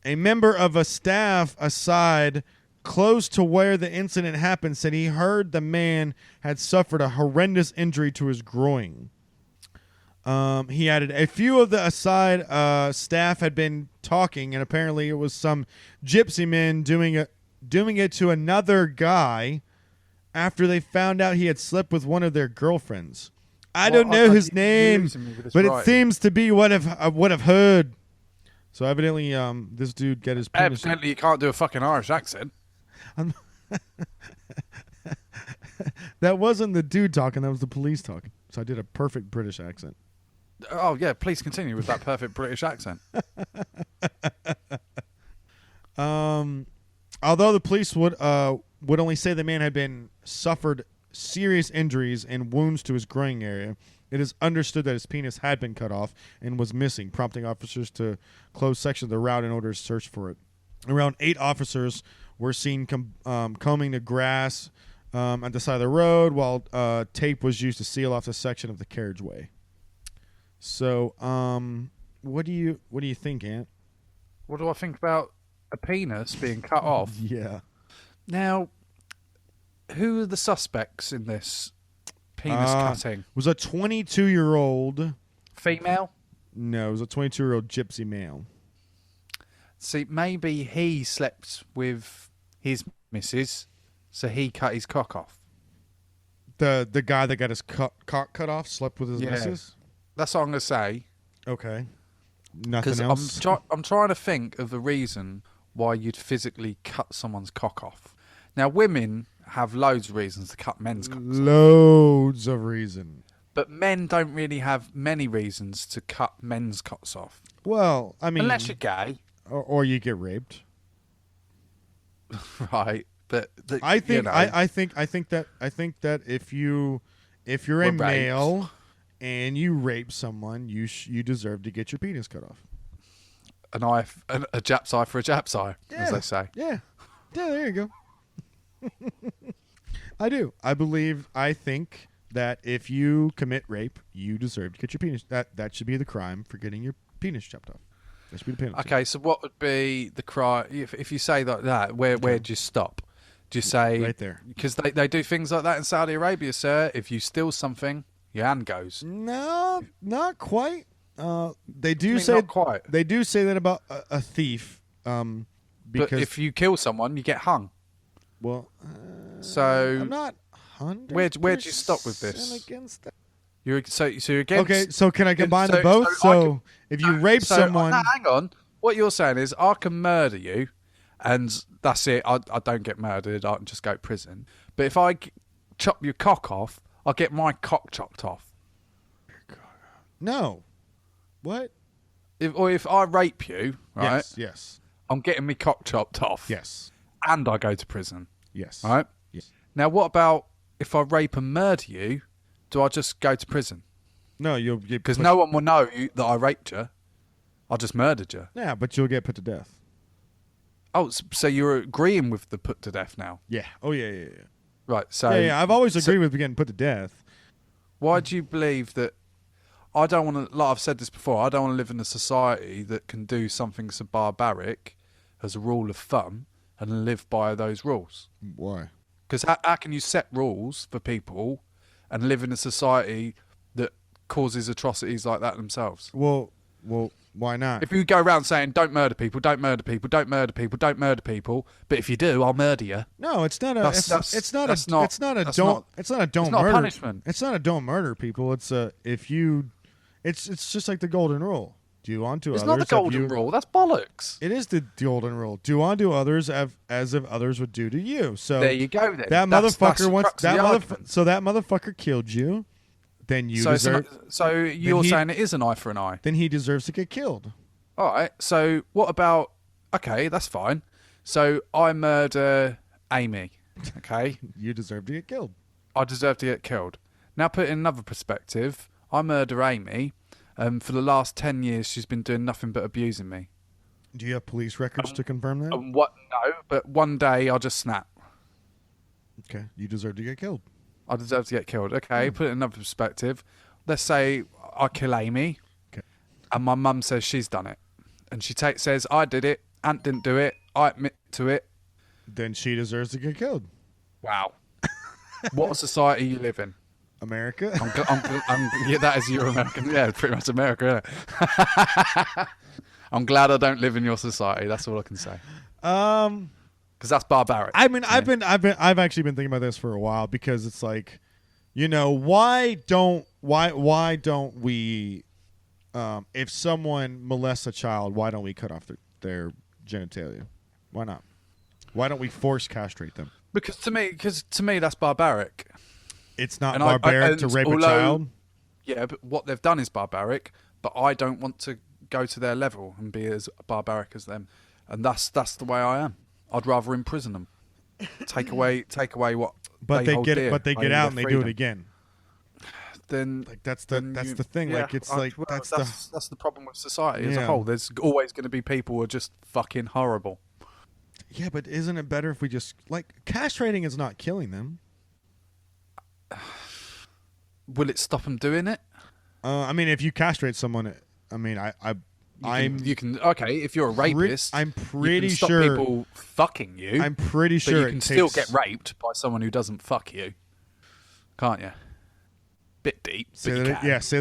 A member of a staff aside close to where the incident happened said he heard the man had suffered a horrendous injury to his groin. He added, a few of the aside staff had been talking, and apparently it was some gypsy men doing it to another guy after they found out he had slept with one of their girlfriends. I don't know his name, but it seems to be what I've heard. So evidently, this dude got his penis. Evidently, you can't do a fucking Irish accent. That wasn't the dude talking. That was the police talking. So I did a perfect British accent. Oh, yeah, please continue with that perfect British accent. Although the police would only say the man had been suffered serious injuries and wounds to his groin area, it is understood that his penis had been cut off and was missing, prompting officers to close sections of the route in order to search for it. Around 8 officers were seen combing the grass at the side of the road while tape was used to seal off the section of the carriageway. So, what do you think, Ant? What do I think about a penis being cut off? Yeah. Now, who are the suspects in this penis cutting? Was a 22-year-old female? No, it was a 22-year-old gypsy male. See, maybe he slept with his missus, so he cut his cock off. The guy that got his cock cut off slept with his missus? That's what I'm going to say. Okay. Nothing else? I'm trying to think of the reason why you'd physically cut someone's cock off. Now, women have loads of reasons to cut men's cocks off. Loads of reason. But men don't really have many reasons to cut men's cocks off. Well, I mean... Unless you're gay. Or you get raped. Right. But I think that if you're a male and you rape someone, you deserve to get your penis cut off. A Jap's eye for a Jap's eye, as they say. Yeah. Yeah, there you go. I do. I think that if you commit rape, you deserve to get your penis. That should be the crime for getting your penis chopped off. That should be the penalty. Okay, so what would be the crime if you say like that? Where do you stop? Do you say right there? Because they do things like that in Saudi Arabia, sir. If you steal something, your hand goes. No, not quite. They do say not quite. They do say that about a thief. Because but if you kill someone, you get hung. Well, so I'm not 100%. Where do you stop with this? Against that. You're against. Okay, so can I combine them both? So if you rape someone, hang on. What you're saying is, I can murder you, and that's it. I don't get murdered. I can just go to prison. But if I chop your cock off, I'll get my cock chopped off. No. What? If I rape you, right? Yes. I'm getting my cock chopped off. Yes. And I go to prison. Yes. Right? Yes. Now, what about if I rape and murder you? Do I just go to prison? No, you'll get because no one will know that I raped you. I just murdered you. Yeah, but you'll get put to death. Oh, so you're agreeing with the put to death now? Yeah. Oh, yeah. Right. So yeah. I've always agreed with getting put to death. Why do you believe that? I don't want to. Like I've said this before. I don't want to live in a society that can do something so barbaric as a rule of thumb and live by those rules. Why? Because how can you set rules for people and live in a society that causes atrocities like that themselves? Well, Why not? If you go around saying, don't murder people, don't murder people, don't murder people, don't murder people, but if you do, I'll murder you. No, it's not a. It's not a. It's not a don't. It's not a don't it's not murder. a punishment. It's not a don't murder people. It's a if you. It's just like the golden rule. Do unto others. It's not the golden rule. That's bollocks. It is the golden rule. Do unto others as if others would do to you. So there you go. Then that motherfucker wants that so that motherfucker killed you. Then you deserve. So you're saying it is an eye for an eye. Then he deserves to get killed. All right. So what about? Okay, that's fine. So I murder Amy. Okay. You deserve to get killed. I deserve to get killed. Now put it in another perspective. I murder Amy. For the last 10 years, she's been doing nothing but abusing me. Do you have police records to confirm that? What? No, but one day I'll just snap. Okay, you deserve to get killed. I deserve to get killed. Okay, put it in another perspective. Let's say I kill Amy, and my mum says she's done it. And she says, I did it, Ant didn't do it, I admit to it. Then she deserves to get killed. Wow. What society you live in? America? Yeah, that is your American. Yeah, pretty much America, isn't it? I'm glad I don't live in your society. That's all I can say. Because that's barbaric. I mean, I've actually been thinking about this for a while because it's like, why don't we, if someone molests a child, why don't we cut off their genitalia? Why not? Why don't we force castrate them? Because to me, that's barbaric. It's not barbaric to rape a child? Yeah, but what they've done is barbaric, but I don't want to go to their level and be as barbaric as them. And that's the way I am. I'd rather imprison them. Take away what they hold dear, but they get out and they do it again. Then like that's the thing. Yeah, like it's that's the problem with society as a whole. There's always going to be people who are just fucking horrible. Yeah, but isn't it better if we just castrating is not killing them? Will it stop them doing it? I mean, if you castrate someone, I mean, you can okay. If you're a rapist, I'm pretty you can stop sure people fucking you. I'm pretty sure but you can still get raped by someone who doesn't fuck you, can't you? Bit deep. Say that again. Say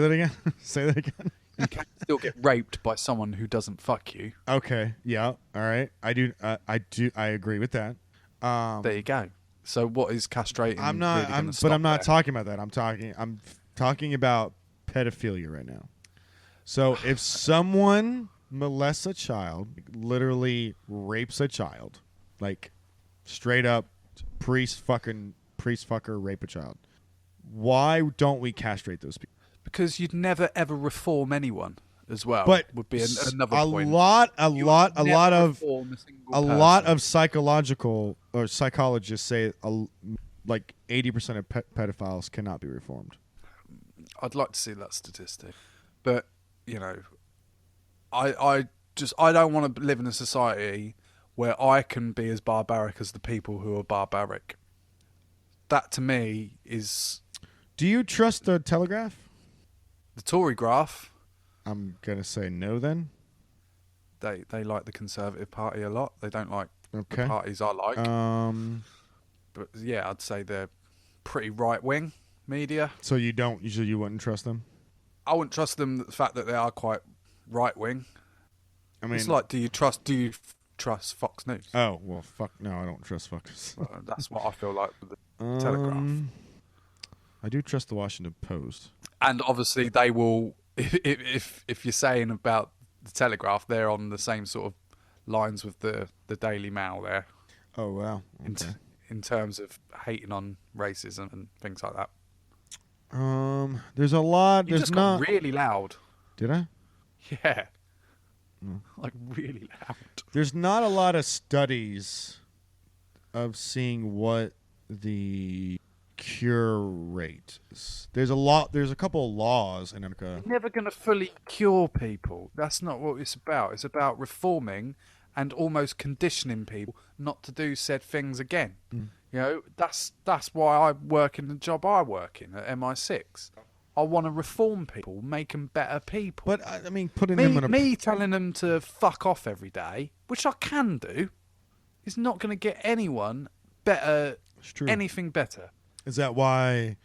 that again. You can still get raped by someone who doesn't fuck you. Okay. Yeah. All right. I do. I agree with that. There you go. So what is castrating? I'm not. I'm not talking about that. I'm talking about pedophilia right now. So if someone molests a child, literally rapes a child, like straight up priest fucker rape a child, why don't we castrate those people? Because you'd never ever reform anyone as well. But would be another point. A lot of psychological or psychologists say like 80% of pedophiles cannot be reformed. I'd like to see that statistic, but I don't want to live in a society where I can be as barbaric as the people who are barbaric. That to me is. Do you trust the Telegraph? The Tory graph. I'm gonna say no. Then they like the Conservative Party a lot. They don't like the parties I like. But yeah, I'd say they're pretty right wing media. So you wouldn't trust them? I wouldn't trust them. The fact that they are quite right wing. I mean, it's like, do you trust Fox News? Oh well, fuck no, I don't trust Fox. That's what I feel like with the Telegraph. I do trust the Washington Post. And obviously they will, if you're saying about the Telegraph, they're on the same sort of lines with the Daily Mail there. Oh, wow. Okay. In terms of hating on racism and things like that. There's a lot. You just got really loud. Did I? Yeah. Like really loud. There's not a lot of studies of seeing what the cure rate is. There's a couple of laws in America. You're never going to fully cure people. That's not what it's about. It's about reforming and almost conditioning people not to do said things again. That's why I work in the job I work in at MI6. I want to reform people, make them better people. But I mean, putting them in me telling them to fuck off every day, which I can do, is not going to get anyone better. Anything better. Is that why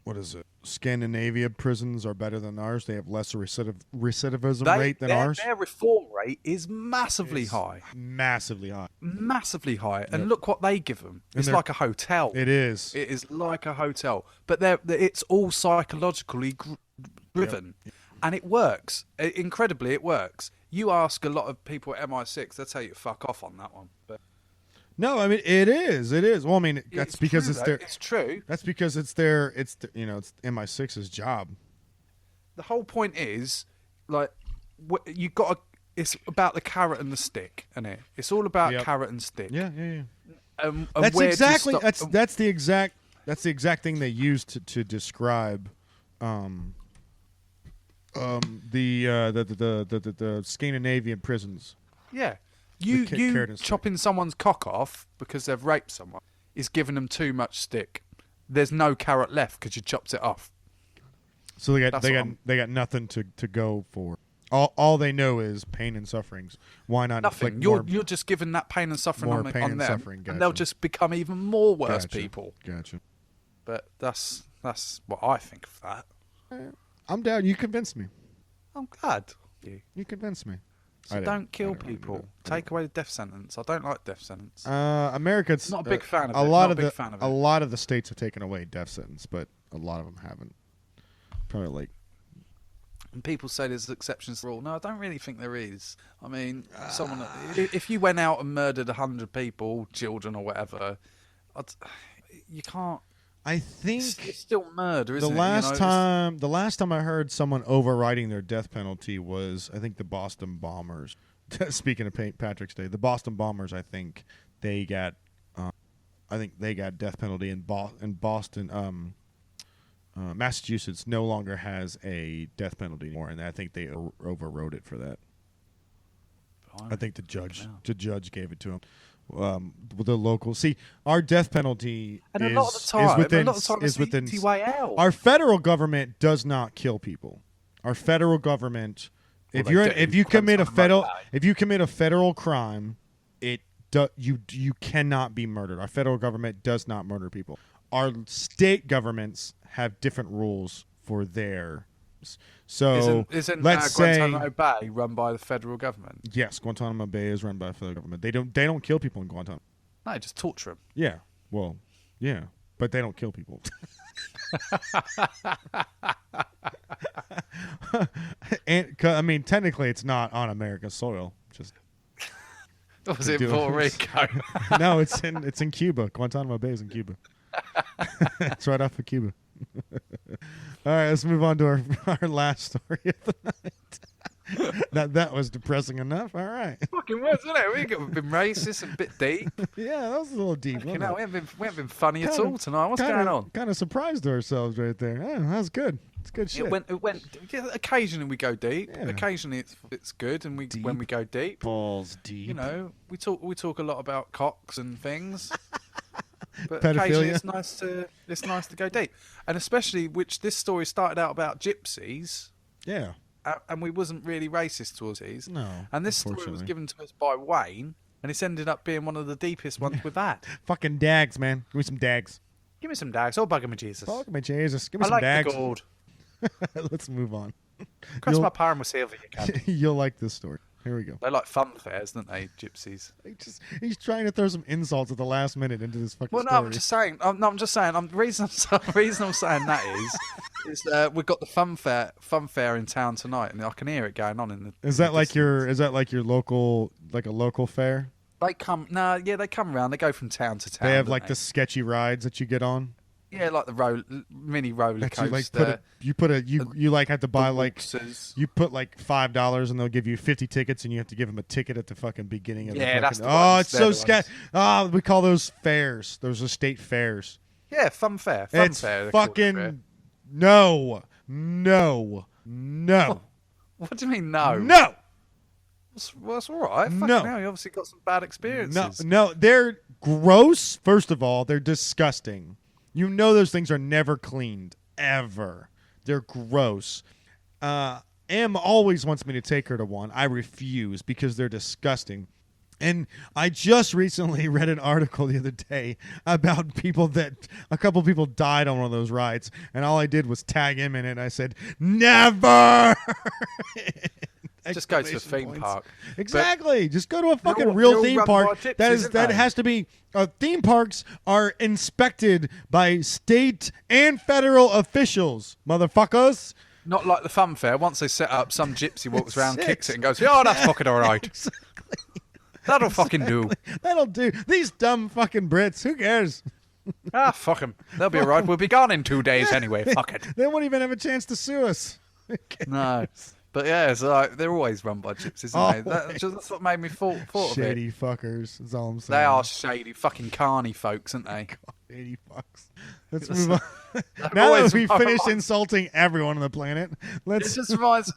what is it? Scandinavia prisons are better than ours. They have less recidivism rate than ours. Their reform rate is massively high. Massively high. Massively high. And look what they give them. It's like a hotel. It is. It is like a hotel. But it's all psychologically driven. Yep. And it works. Incredibly, it works. You ask a lot of people at MI6, they'll tell you to fuck off on that one. But no, I mean it is. It is. Well, I mean that's because it's their. It's true. That's because it's their. It's it's MI6's job. The whole point is, like, you got to. It's about the carrot and the stick, isn't it? It's all about carrot and stick. Yeah. And that's exactly. That's the exact thing they use to describe, the Scandinavian prisons. Yeah. You chopping someone's cock off because they've raped someone is giving them too much stick. There's no carrot left because you chopped it off. So they got nothing to go for. All they know is pain and sufferings. Why not? Nothing. You're just giving that pain and suffering on them, suffering. Gotcha. And they'll just become even more worse people. Gotcha. But that's what I think of that. I'm down. You convinced me. I'm glad. You convinced me. So don't kill people. Take away the death sentence. I don't like death sentence. America's not a big fan of it. A lot of the states have taken away death sentence, but a lot of them haven't. Probably like. And people say there's exceptions to the rule. No, I don't really think there is. I mean, if you went out and murdered 100 people, children or whatever, you can't. I think it's still murder, isn't it? The last time I heard someone overriding their death penalty was, I think, the Boston Bombers. Speaking of Patrick's Day, the Boston Bombers, I think they got death penalty in Boston. Massachusetts no longer has a death penalty anymore, and I think they overrode it for that. I think the judge gave it to him. The local our death penalty is within way out. Our federal government does not kill people. Our federal government, if you commit a federal crime, you cannot be murdered. Our federal government does not murder people. Our state governments have different rules for their. So isn't let's say Guantanamo Bay run by the federal government? Yes, Guantanamo Bay is run by the federal government. They don't kill people in Guantanamo. No, just torture them. Yeah, well, yeah, but they don't kill people. And I mean, technically, it's not on American soil. Just was it Puerto Rico? No, it's in Cuba. Guantanamo Bay is in Cuba. It's right off of Cuba. All right, let's move on to our last story of the night. that was depressing enough. All right. Fucking was, isn't it? We've been racist and a bit deep. Yeah, that was a little deep. We haven't been funny at all tonight. What's going on? Kind of surprised ourselves right there. Oh, that was good. It's good shit. It went. Occasionally we go deep. Yeah. Occasionally it's good, and when we go deep, balls deep. You know, we talk a lot about cocks and things. But pedophilia. Occasionally it's nice to go deep, and especially this story started out about gypsies. Yeah, and we wasn't really racist towards these. No, and this story was given to us by Wayne, and it's ended up being one of the deepest ones we've had. Fucking dags, man. Give me some dags. Give me some dags. Oh, bugger me Jesus. Bugger me Jesus. Give me some dags. I like the gold. Let's move on. Cross my palm with silver, you can. You'll like this story. Here we go. They like fun fairs, don't they, gypsies? He's trying to throw some insults at the last minute into this fucking story. Well, no, I'm just saying. The reason I'm saying that is we've got the fun fair in town tonight, and I can hear it going on in the. Is that like your local, like a local fair? They come around. They go from town to town. They have the sketchy rides that you get on. Yeah, like the mini roller coaster. You have to buy you put $5 and they'll give you 50 tickets and you have to give them a ticket at the fucking beginning of the fucking, that's the ones. It's so sketchy. Oh, we call those fairs. Those are state fairs. Yeah, fun fair. It's fucking no. What do you mean no? No. Well, that's all right. No. Hell, you obviously got some bad experiences. No, they're gross. First of all, they're disgusting. You know those things are never cleaned, ever. They're gross. Em always wants me to take her to one. I refuse because they're disgusting. And I just recently read an article the other day about a couple people died on one of those rides, and all I did was tag him in it. And I said, never! Just go to a theme park. Exactly. Just go to a fucking real theme park. That has to be. Theme parks are inspected by state and federal officials, motherfuckers. Not like the fun fair. Once they set up, some gypsy walks around, kicks it, and goes, "Oh, that's fucking all right." Exactly. That'll fucking do. That'll do. These dumb fucking Brits. Who cares? Fuck them. They'll be all right. We'll be gone in 2 days anyway. Fuck it. They won't even have a chance to sue us. No. But yeah, it's like, they're always run by gypsies, aren't they? That's what made me thought of it. Shady fuckers. That's all I'm saying. They are shady fucking carny folks, aren't they? Shady fucks. Let's move on. Now that we finished insulting everyone on the planet, It just reminds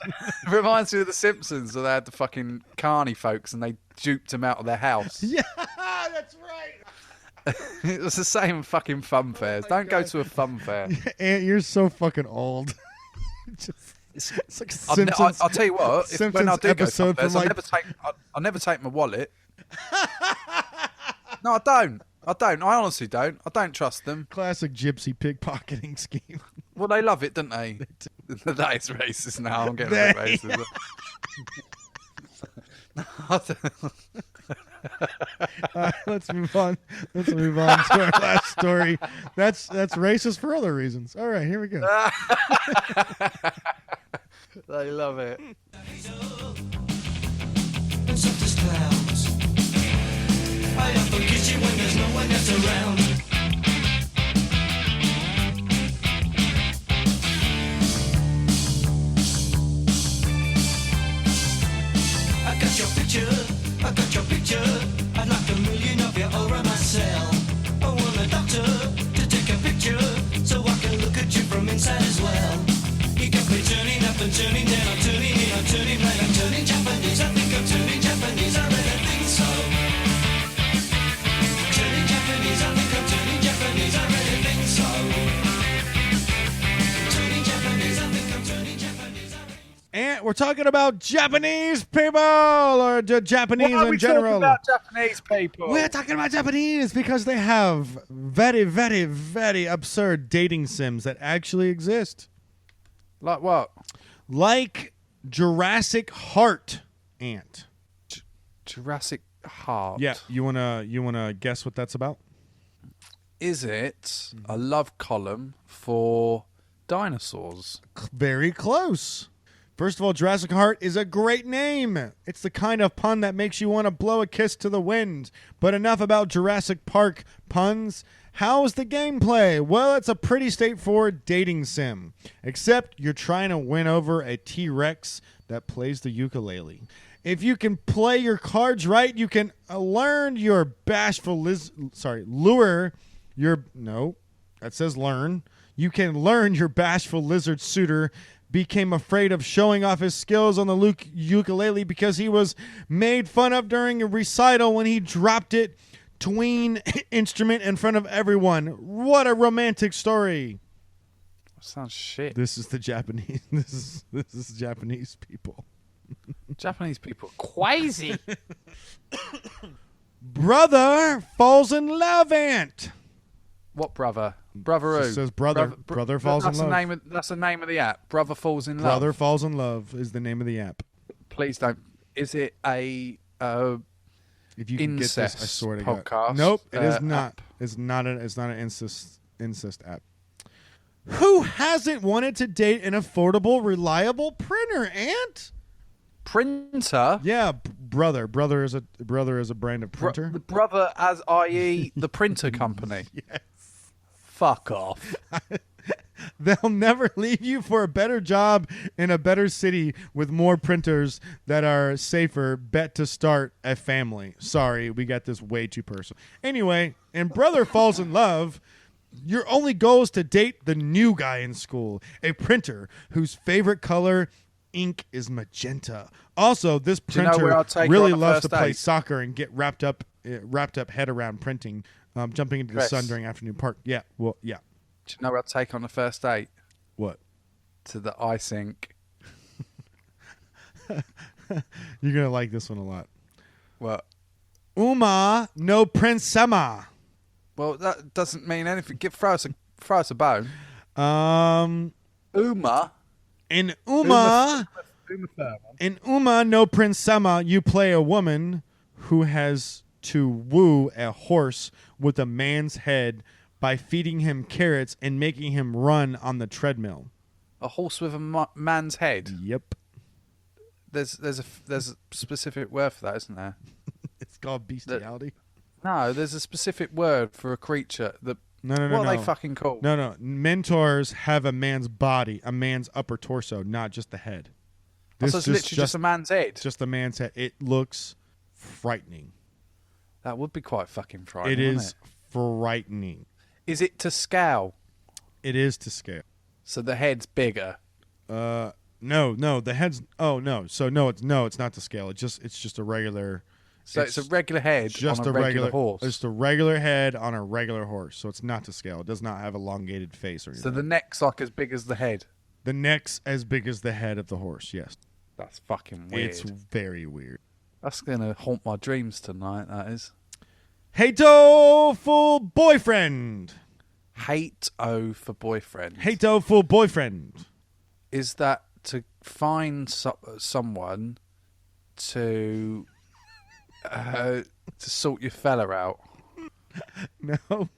me of The Simpsons, where they had the fucking carny folks and they duped them out of their house. Yeah, that's right. It was the same fucking fun fairs. Don't go to a fun fair. Aunt, you're so fucking old. It's like Simpsons. I'll tell you what. When I do go to fun fairs, I'll never take my wallet. No, I don't. I honestly don't. I don't trust them. Classic gypsy pickpocketing scheme. Well, they love it, don't they? That is racist now. I'm getting a bit racist. Let's move on. Let's move on to our last story. That's racist for other reasons. All right, here we go. They love it. I often kiss you when there's no one else around. I got your picture. I'd like 1,000,000 of you over my cell. I want a doctor to take a picture so I can look at you from inside as well. You got me turning up and turning down, I'm turning in, I'm turning right, I'm turning Japanese. I think I'm turning Japanese, I really think so. Turning Japanese, I think I'm turning Japanese, I really think so. Turning Japanese, I think I'm turning Japanese, I really... And we're talking about Japanese people, or Japanese in general. About Japanese people? We're talking about Japanese because they have very, very, very absurd dating sims that actually exist. Like what? Like Jurassic Heart, Ant. Jurassic Heart. Yeah, you wanna guess what that's about? Is it a love column for dinosaurs? Very close. First of all, Jurassic Heart is a great name. It's the kind of pun that makes you want to blow a kiss to the wind. But enough about Jurassic Park puns. How's the gameplay? Well, it's a pretty straightforward dating sim. Except you're trying to win over a T-Rex that plays the ukulele. If you can play your cards right, you can learn your bashful lure your... No, that says learn. You can learn your bashful lizard suitor became afraid of showing off his skills on the ukulele because he was made fun of during a recital when he dropped it tween instrument in front of everyone. What a romantic story. Sounds shit. This is the Japanese. This is Japanese people. Japanese people crazy. Brother falls in love, Ant. What brother? Brother who? It says brother. Brother falls in love. That's the name of the app. Brother falls in love. Brother falls in love is the name of the app. Please don't. Is it a if you can incest get this, I swear to podcast? God. Nope, it is not. App. It's not an incest app. Who hasn't wanted to date an affordable, reliable printer, Ant? Printer? Yeah, brother. Brother is a brand of printer. The brother, as i.e. the printer company. Yes. Fuck off. They'll never leave you for a better job in a better city with more printers that are safer. Bet to start a family. Sorry, we got this way too personal. Anyway, and Brother Falls in Love, your only goal is to date the new guy in school, a printer whose favorite color ink is magenta. Also, this printer really loves to play soccer and get wrapped up head around printing, jumping into the sun during afternoon park. Yeah, well, yeah. Do you know what I'd take on the first date? What? To the iSync. You're going to like this one a lot. What? Uma no prinsema. Well, that doesn't mean anything. Throw us a bone. Uma. In Uma no prinsema, you play a woman who has to woo a horse with a man's head by feeding him carrots and making him run on the treadmill. A horse with a man's head? Yep. There's a specific word for that, isn't there? It's called bestiality. No, there's a specific word for a creature that... No. What are they fucking called? No. Mentors have a man's body, a man's upper torso, not just the head. So it's literally just a man's head? Just a man's head. It looks frightening. That would be quite fucking frightening, It is wouldn't frightening. Is it to scale? It is to scale. So the head's bigger? No, the head's... Oh, no. So, it's not to scale. It's just a regular... So it's a regular head just on a regular horse? It's a regular head on a regular horse, so it's not to scale. It does not have elongated face or anything. So the neck's like as big as the head? The neck's as big as the head of the horse, yes. That's fucking weird. It's very weird. That's going to haunt my dreams tonight, that is. Hateful boyfriend. Hate-o for boyfriend. Hateful boyfriend. Is that to find someone to sort your fella out? No.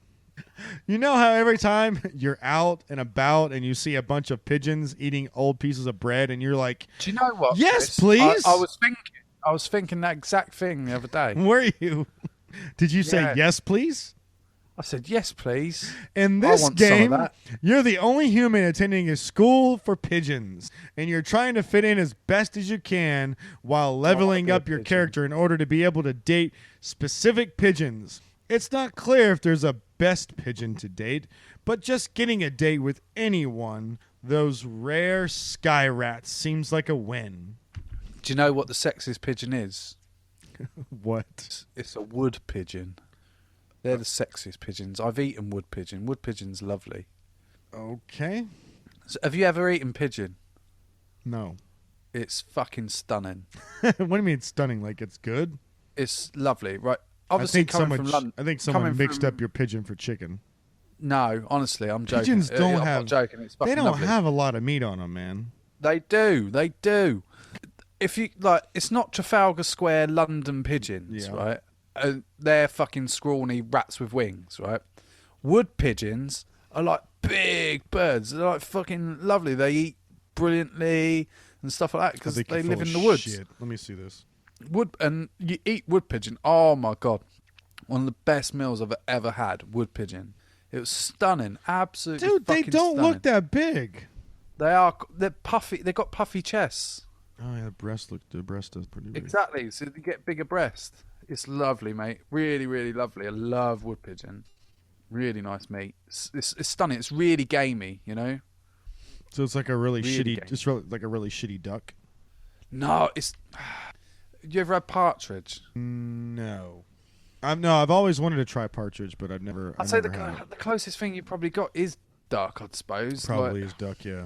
You know how every time you're out and about and you see a bunch of pigeons eating old pieces of bread and you're like, do you know what? Yes, please. I was thinking that exact thing the other day. Were you? Did you say yes, please? I said yes, please. In this game, you're the only human attending a school for pigeons, and you're trying to fit in as best as you can while leveling up your character in order to be able to date specific pigeons. It's not clear if there's a best pigeon to date, but just getting a date with anyone, those rare sky rats, seems like a win. Do you know what the sexiest pigeon is? What? It's a wood pigeon. They're the sexiest pigeons. I've eaten wood pigeon. Wood pigeon's lovely. Okay. So have you ever eaten pigeon? No. It's fucking stunning. What do you mean stunning? Like it's good? It's lovely, right? Obviously, coming from London. I think someone mixed up your pigeon for chicken. No, honestly, I'm joking. Pigeons don't I'm have. not joking. It's fucking they don't lovely. have a lot of meat on them, man. They do. They do. If you like, it's not Trafalgar Square London pigeons, right? They're fucking scrawny rats with wings, right? Wood pigeons are like big birds. They're like fucking lovely. They eat brilliantly and stuff like that because they live in the woods. Shit. Let me see this. And you eat wood pigeon. Oh my god, one of the best meals I've ever had. Wood pigeon. It was stunning, absolutely. Dude, they don't stunning. look that big. They're puffy. They've got puffy chests. Oh yeah, the breast is pretty big. Exactly. So you get bigger breast. It's lovely, mate. really, really lovely. I love wood pigeon. Really nice meat. It's stunning. It's really gamey, you know. So it's like a really shitty. Gamey. It's like a really shitty duck. No, it's. You ever had partridge? No. I've always wanted to try partridge, but I've never. I'd say the closest thing you probably got is duck, I'd suppose. Probably is duck, yeah.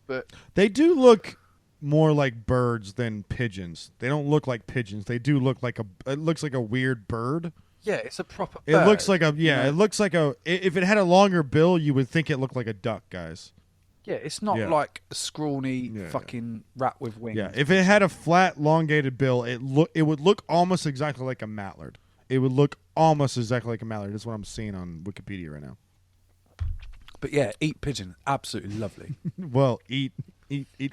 But they do look more like birds than pigeons. They don't look like pigeons. They do look like it looks like a weird bird. Yeah, it's a proper bird. It looks like it looks like if it had a longer bill, you would think it looked like a duck, guys. Yeah, it's not like a scrawny fucking rat with wings. Yeah, if it had a flat, elongated bill, it would look almost exactly like a mallard. It would look almost exactly like a mallard. That's what I'm seeing on Wikipedia right now. But yeah, eat pigeon, absolutely lovely. Well, eat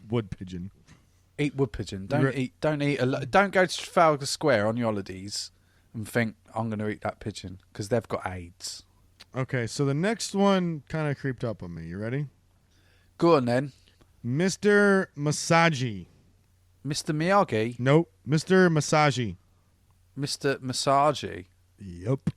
wood pigeon. Eat wood pigeon. Don't go to Trafalgar Square on your holidays and think I'm going to eat that pigeon because they've got AIDS. Okay, so the next one kind of creeped up on me. You ready? Go on then. Mr. Masagi. Mr. Miyagi? Nope. Mr. Masagi. Mr. Masagi? Yep.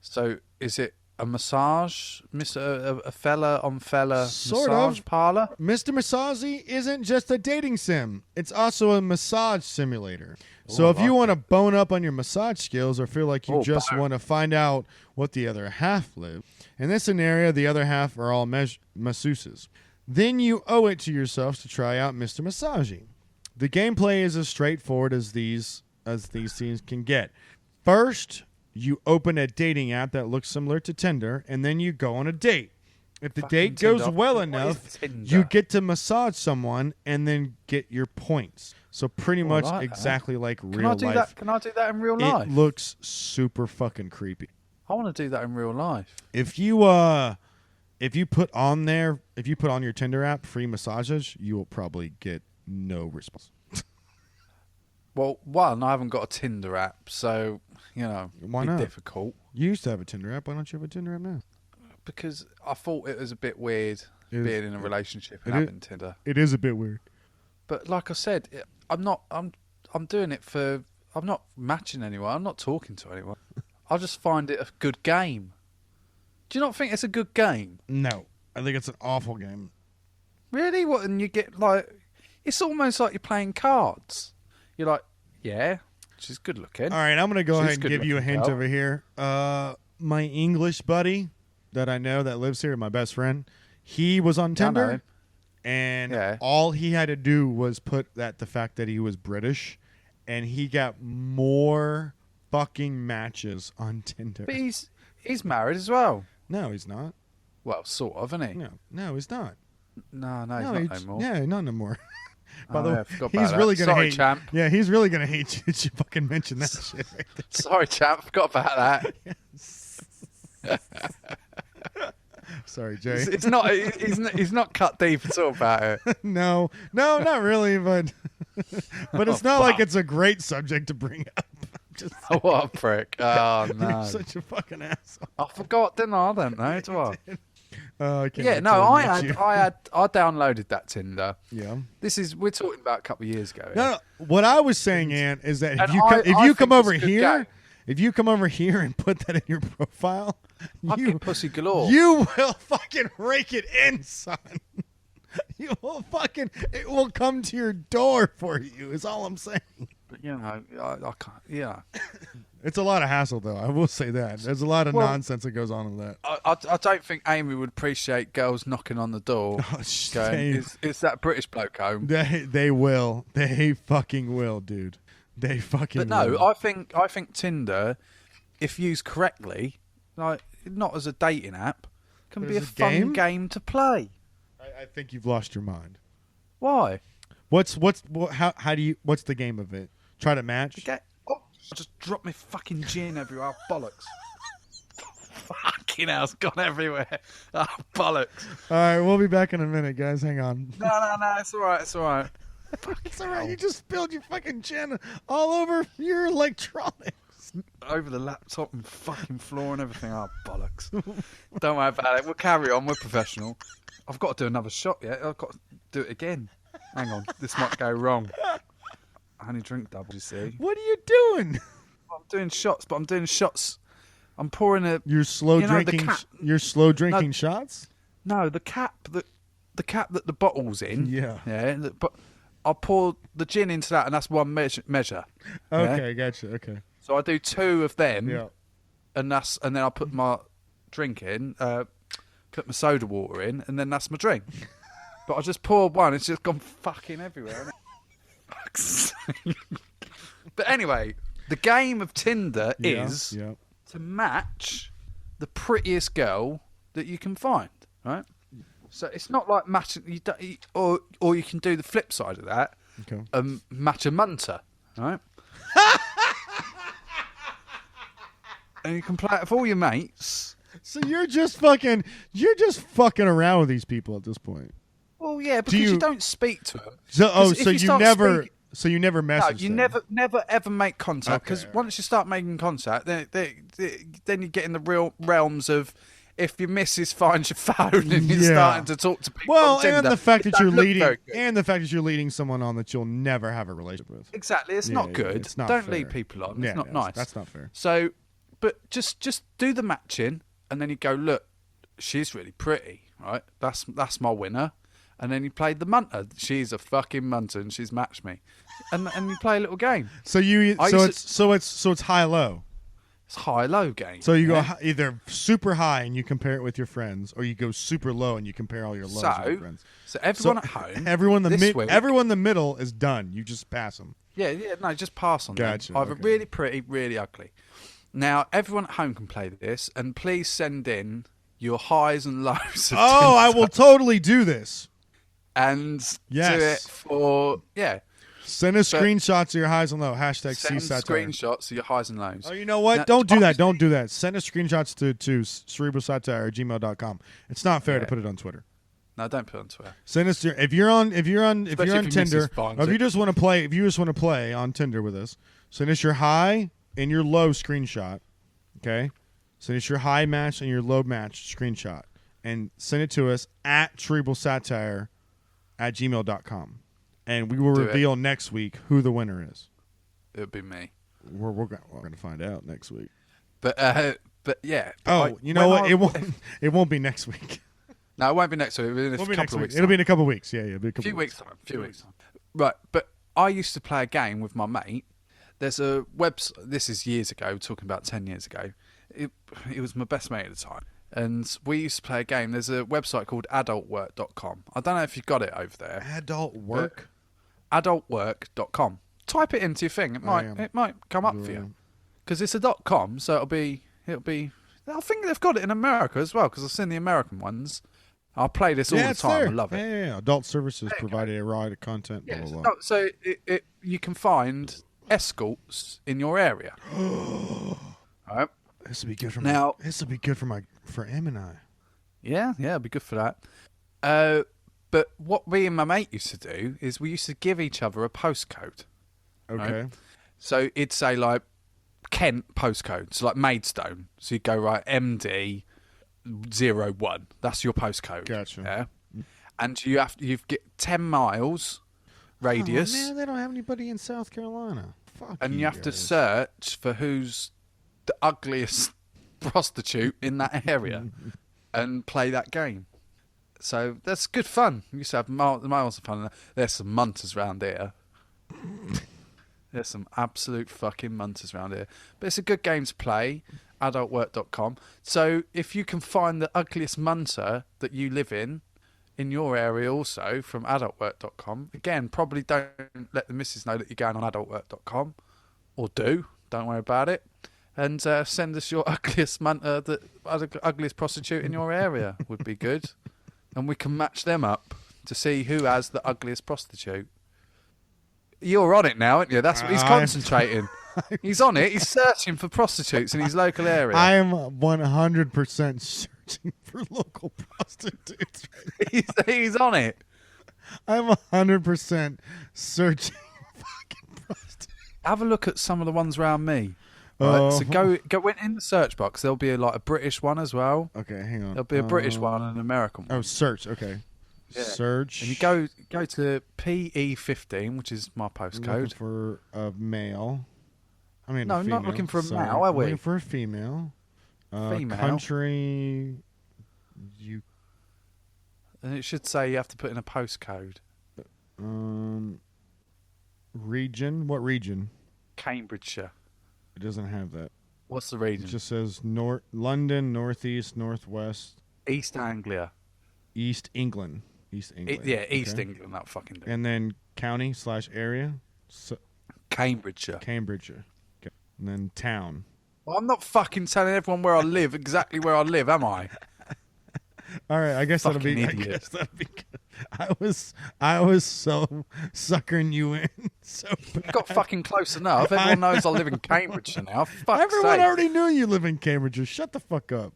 So is it a massage? A fella on fella sort massage of. parlor? Mr. Masagi isn't just a dating sim. It's also a massage simulator. So if you want to bone up on your massage skills or feel like you just want to find out what the other half live, in this scenario, the other half are all masseuses. Then you owe it to yourselves to try out Mr. Masagi. The gameplay is as straightforward as these scenes can get. First, you open a dating app that looks similar to Tinder, and then you go on a date. If the date goes well enough, you get to massage someone and then get your points. So pretty much exactly like real life. Can I do that in real life? It looks super fucking creepy. I want to do that in real life. If you put on your Tinder app free massages, you will probably get no response. Well, one, I haven't got a Tinder app, so why not? Difficult. You used to have a Tinder app. Why don't you have a Tinder app now? Because I thought it was a bit weird being in a relationship and having Tinder. It is a bit weird. But like I said, I'm doing it for. I'm not matching anyone. I'm not talking to anyone. I just find it a good game. Do you not think it's a good game? No, I think it's an awful game. Really? What? And you get it's almost like you're playing cards. You're like, yeah, she's good looking. All right, I'm gonna go ahead and give you a hint over here. My English buddy that I know that lives here, my best friend, he was on Tinder, and all he had to do was put the fact that he was British, and he got more fucking matches on Tinder. But he's married as well. No, he's not. Well, sort of, isn't he? No, he's not. No, he's not anymore. Yeah, not anymore. By the way, he's really gonna hate. Champ. Yeah, he's really gonna hate you. You fucking mentioned that shit. Right there. Sorry, champ. Forgot about that. Sorry, Jay. It's not. He's not cut deep at all about it. No, not really. But it's not like it's a great subject to bring up. What a prick! Oh no, you're such a fucking asshole. I forgot, didn't I? Then, no, do I? I downloaded that Tinder. Yeah. We're talking about a couple of years ago. No, what I was saying, Ant, is that if you come over here and put that in your profile, you pussy galore. You will fucking rake it in, son. It will come to your door for you, is all I'm saying. But, I can't, yeah. It's a lot of hassle, though. I will say that. There's a lot of nonsense that goes on with that. I don't think Amy would appreciate girls knocking on the door going, is that British bloke home? They will. They fucking will, dude. They fucking will. I think Tinder, if used correctly, like not as a dating app, can be a fun game to play. I think you've lost your mind. Why? What's the game of it? Try to match? I just dropped my fucking gin everywhere. Oh, bollocks. Fucking hell, it's gone everywhere. Oh, bollocks. All right, we'll be back in a minute, guys. Hang on. No, it's all right. It's all right. It's all right. You just spilled your fucking gin all over your electronics. Over the laptop and fucking floor and everything. Oh, bollocks. Don't worry about it. We'll carry on. We're professional. I've got to do another shot yet. I've got to do it again. Hang on. This might go wrong. I only drink double, you see. What are you doing? I'm doing shots, but I'm doing shots. I'm pouring a... You're slow drinking shots? No, the cap that the bottle's in. Yeah. Yeah, but I'll pour the gin into that, and that's one measure. Okay, yeah? Gotcha. Okay. So I do two of them. Yeah. And then I put my drink in, put my soda water in, and then that's my drink. But I just poured one, it's just gone fucking everywhere. But anyway, the game of Tinder is to match the prettiest girl that you can find, right? So it's not like matching, or you can do the flip side of that, match a munter, right? And you can play it with all your mates. So you're just fucking around with these people at this point. Well, yeah, because you don't speak to them. So you never message them. never ever make contact, because once you start making contact, then you get in the real realms of if your missus finds your phone and you're starting to talk to people. Well, on Tinder, and the fact that you're leading someone on that you'll never have a relationship with. Exactly, it's not good. It's not don't fair. lead people on. It's not nice. That's not fair. So, but just do the matching, and then you go, look, she's really pretty, right? That's my winner. And then you played the munter. She's a fucking munter, and she's matched me. And you play a little game. So it's high low. It's high low game. So you go either super high and you compare it with your friends, or you go super low and you compare all your lows with your friends. So everyone at home, everyone in the middle is done. You just pass them. Yeah, no, just pass on Gotcha, them. Either okay. really pretty, really ugly. Now, everyone at home can play this, and please send in your highs and lows of Oh, I Tinder. will totally do this. And do Yes. it for, Send us screenshots of your highs and lows. Hashtag send #CSatire. screenshots of your highs and lows. Oh, you know what? Now, Don't do that. obviously- Don't do that. Send us screenshots to cerebralsatire@gmail.com. It's not fair to put it on Twitter. No, don't put it on Twitter. Send us your if you're on Especially if your Tinder, missus finds or if it. you just want to play on Tinder with us. Send us your high and your low screenshot. Okay, send us your high match and your low match screenshot, and send it to us at cerebralsatire@gmail.com, and we will Do it. reveal next week who the winner is. It'll be me. We're gonna find out next week. But yeah. Oh, you know what? It won't be next week. No, it won't be next week. It'll be in a It'll be couple next of week. weeks. It'll be in time. a couple of weeks. Yeah, it'll be a couple Few weeks time. Right, but I used to play a game with my mate. There's a website. This is years ago. Talking about 10 years ago. It was my best mate at the time, and we used to play a game. There's a website called adultwork.com. I don't know if you've got it over there. Adult work. Adultwork.com. Type it into your thing. It might come up for you because it's a .com. So it'll be. I think they've got it in America as well because I've seen the American ones. I play this all the it's time. there. I love it. Yeah. Adult services provided a raw content. Blah, Yes. blah, blah. No, so you can find escorts in your area. All right. This would be good for Now- This would be good for Em and I. Yeah, it'd be good for that. But what me and my mate used to do is we used to give each other a postcode. Okay. So it'd say like Kent postcode, so like Maidstone. So you go right MD 01. That's your postcode. Gotcha. Yeah. And you get 10 miles radius. Oh, man, they don't have anybody in South Carolina. Fuck And you have to guys. search for who's the ugliest prostitute in that area and play that game. So that's good fun. We used to have miles of fun. There's some munters around here. There's some absolute fucking munters around here. But it's a good game to play. Adultwork.com. So if you can find the ugliest munter that you live in your area also from adultwork.com, again, probably don't let the missus know that you're going on adultwork.com. Or do. Don't worry about it. And send us your ugliest munter, the ugliest prostitute in your area would be good. And we can match them up to see who has the ugliest prostitute. You're on it now, aren't you? That's what he's concentrating. He's on it. He's searching for prostitutes in his local area. I am 100% searching for local prostitutes. He's on it. I'm 100% searching for fucking prostitutes. Have a look at some of the ones around me. Right, so Oh. go in the search box. There'll be a British one as well. Okay, hang on. There'll be a British one and an American one. Oh, search. Okay. Yeah. Search. And you go to PE15, which is my Looking postcode. for a male. I mean, No, a I'm female. not looking for a Sorry. male, are I'm we? looking for a female. Female. Country. And it should say you have to put in a postcode. Region. What region? Cambridgeshire. It doesn't have that. What's the It region? just says London, Northeast, Northwest, East Anglia. East England. East England. East Okay. England, that fucking do. And then county/area. Cambridgeshire. Cambridgeshire. Okay. And then town. Well, I'm not fucking telling everyone where I live, exactly where I live, am I? All right, I guess that'll be. Fucking I idiot. guess that'll be good. I was so suckering you in so bad. Got fucking close enough. Everyone knows I live in Cambridgeshire now. Fuck's Everyone sake. already knew you live in Cambridge. Shut the fuck up.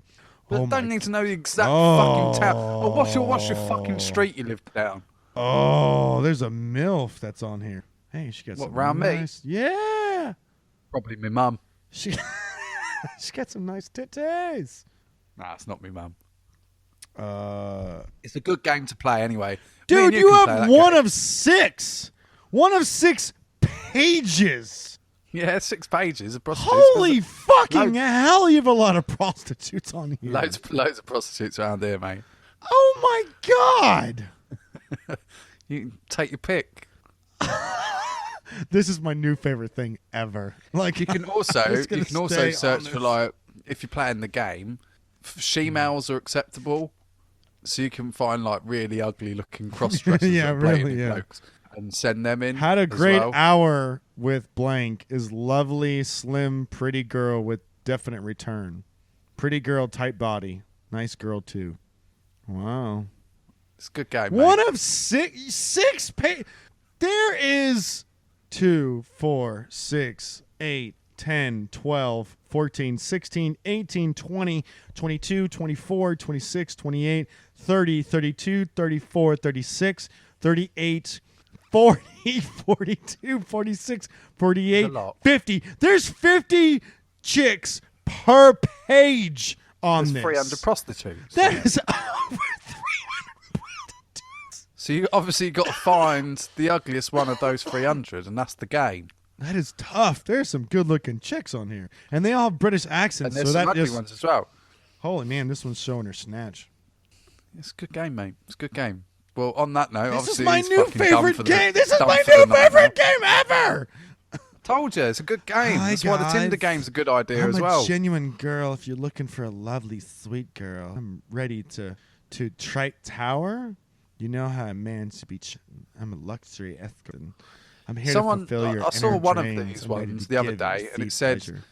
But Oh don't my- need to know the exact Oh. fucking town. Oh, what's your fucking street you live down? Oh, there's a MILF that's on here. Hey, she got What, some round me? nice. Yeah, Probably my mum. she she got some nice titties. Nah, it's not me mum. Uh, It's a good game to play anyway. Me dude, and you can play have that one game. of 6. One of 6 pages. Yeah, 6 pages of prostitutes. Holy fucking hell! You have a lot of prostitutes on here. Loads of prostitutes around here, mate. Oh my god! You can take your pick. This is my new favorite thing ever. Like You can also It's gonna stay search on for this. if you're playing the game, she-males are acceptable, so you can find really ugly looking cross dressers Yeah, that are blatantly really, yeah. blokes, and send them in. Had a great well. hour with blank. Is lovely, slim, pretty girl with definite return. Pretty girl, tight body. Nice girl, too. Wow. It's a good game, One mate. of six there is 2, 4, 6, 8, 10, 12, 14, 16, 18, 20, 22, 24, 26, 28, 30, 32, 34, 36, 38, 40, 42, 46, 48, 50. There's 50 chicks per page on There's this. 300 prostitutes. That is over 300 prostitutes. So you obviously got to find the ugliest one of those 300, and that's the game. That is tough. There's some good-looking chicks on here, and they all have British And accents. there's So some that ugly is ones as well. holy man. This one's showing her snatch. It's a good game, mate. It's a good game. Well, on that note, This is obviously my he's new fucking done favorite for the- game. This is done my for the new night favorite now. game ever. Told you, it's a good game. Hi, That's why the Tinder guys. game's a good idea I'm as a well. genuine girl. If you're looking for a lovely, sweet girl, I'm ready to Trite Tower. You know how a man should be. I'm a luxury escort. I'm here to fulfill your I saw inner one of dreams. these I'm ready ones to the other give day, you and it deep said, pleasure.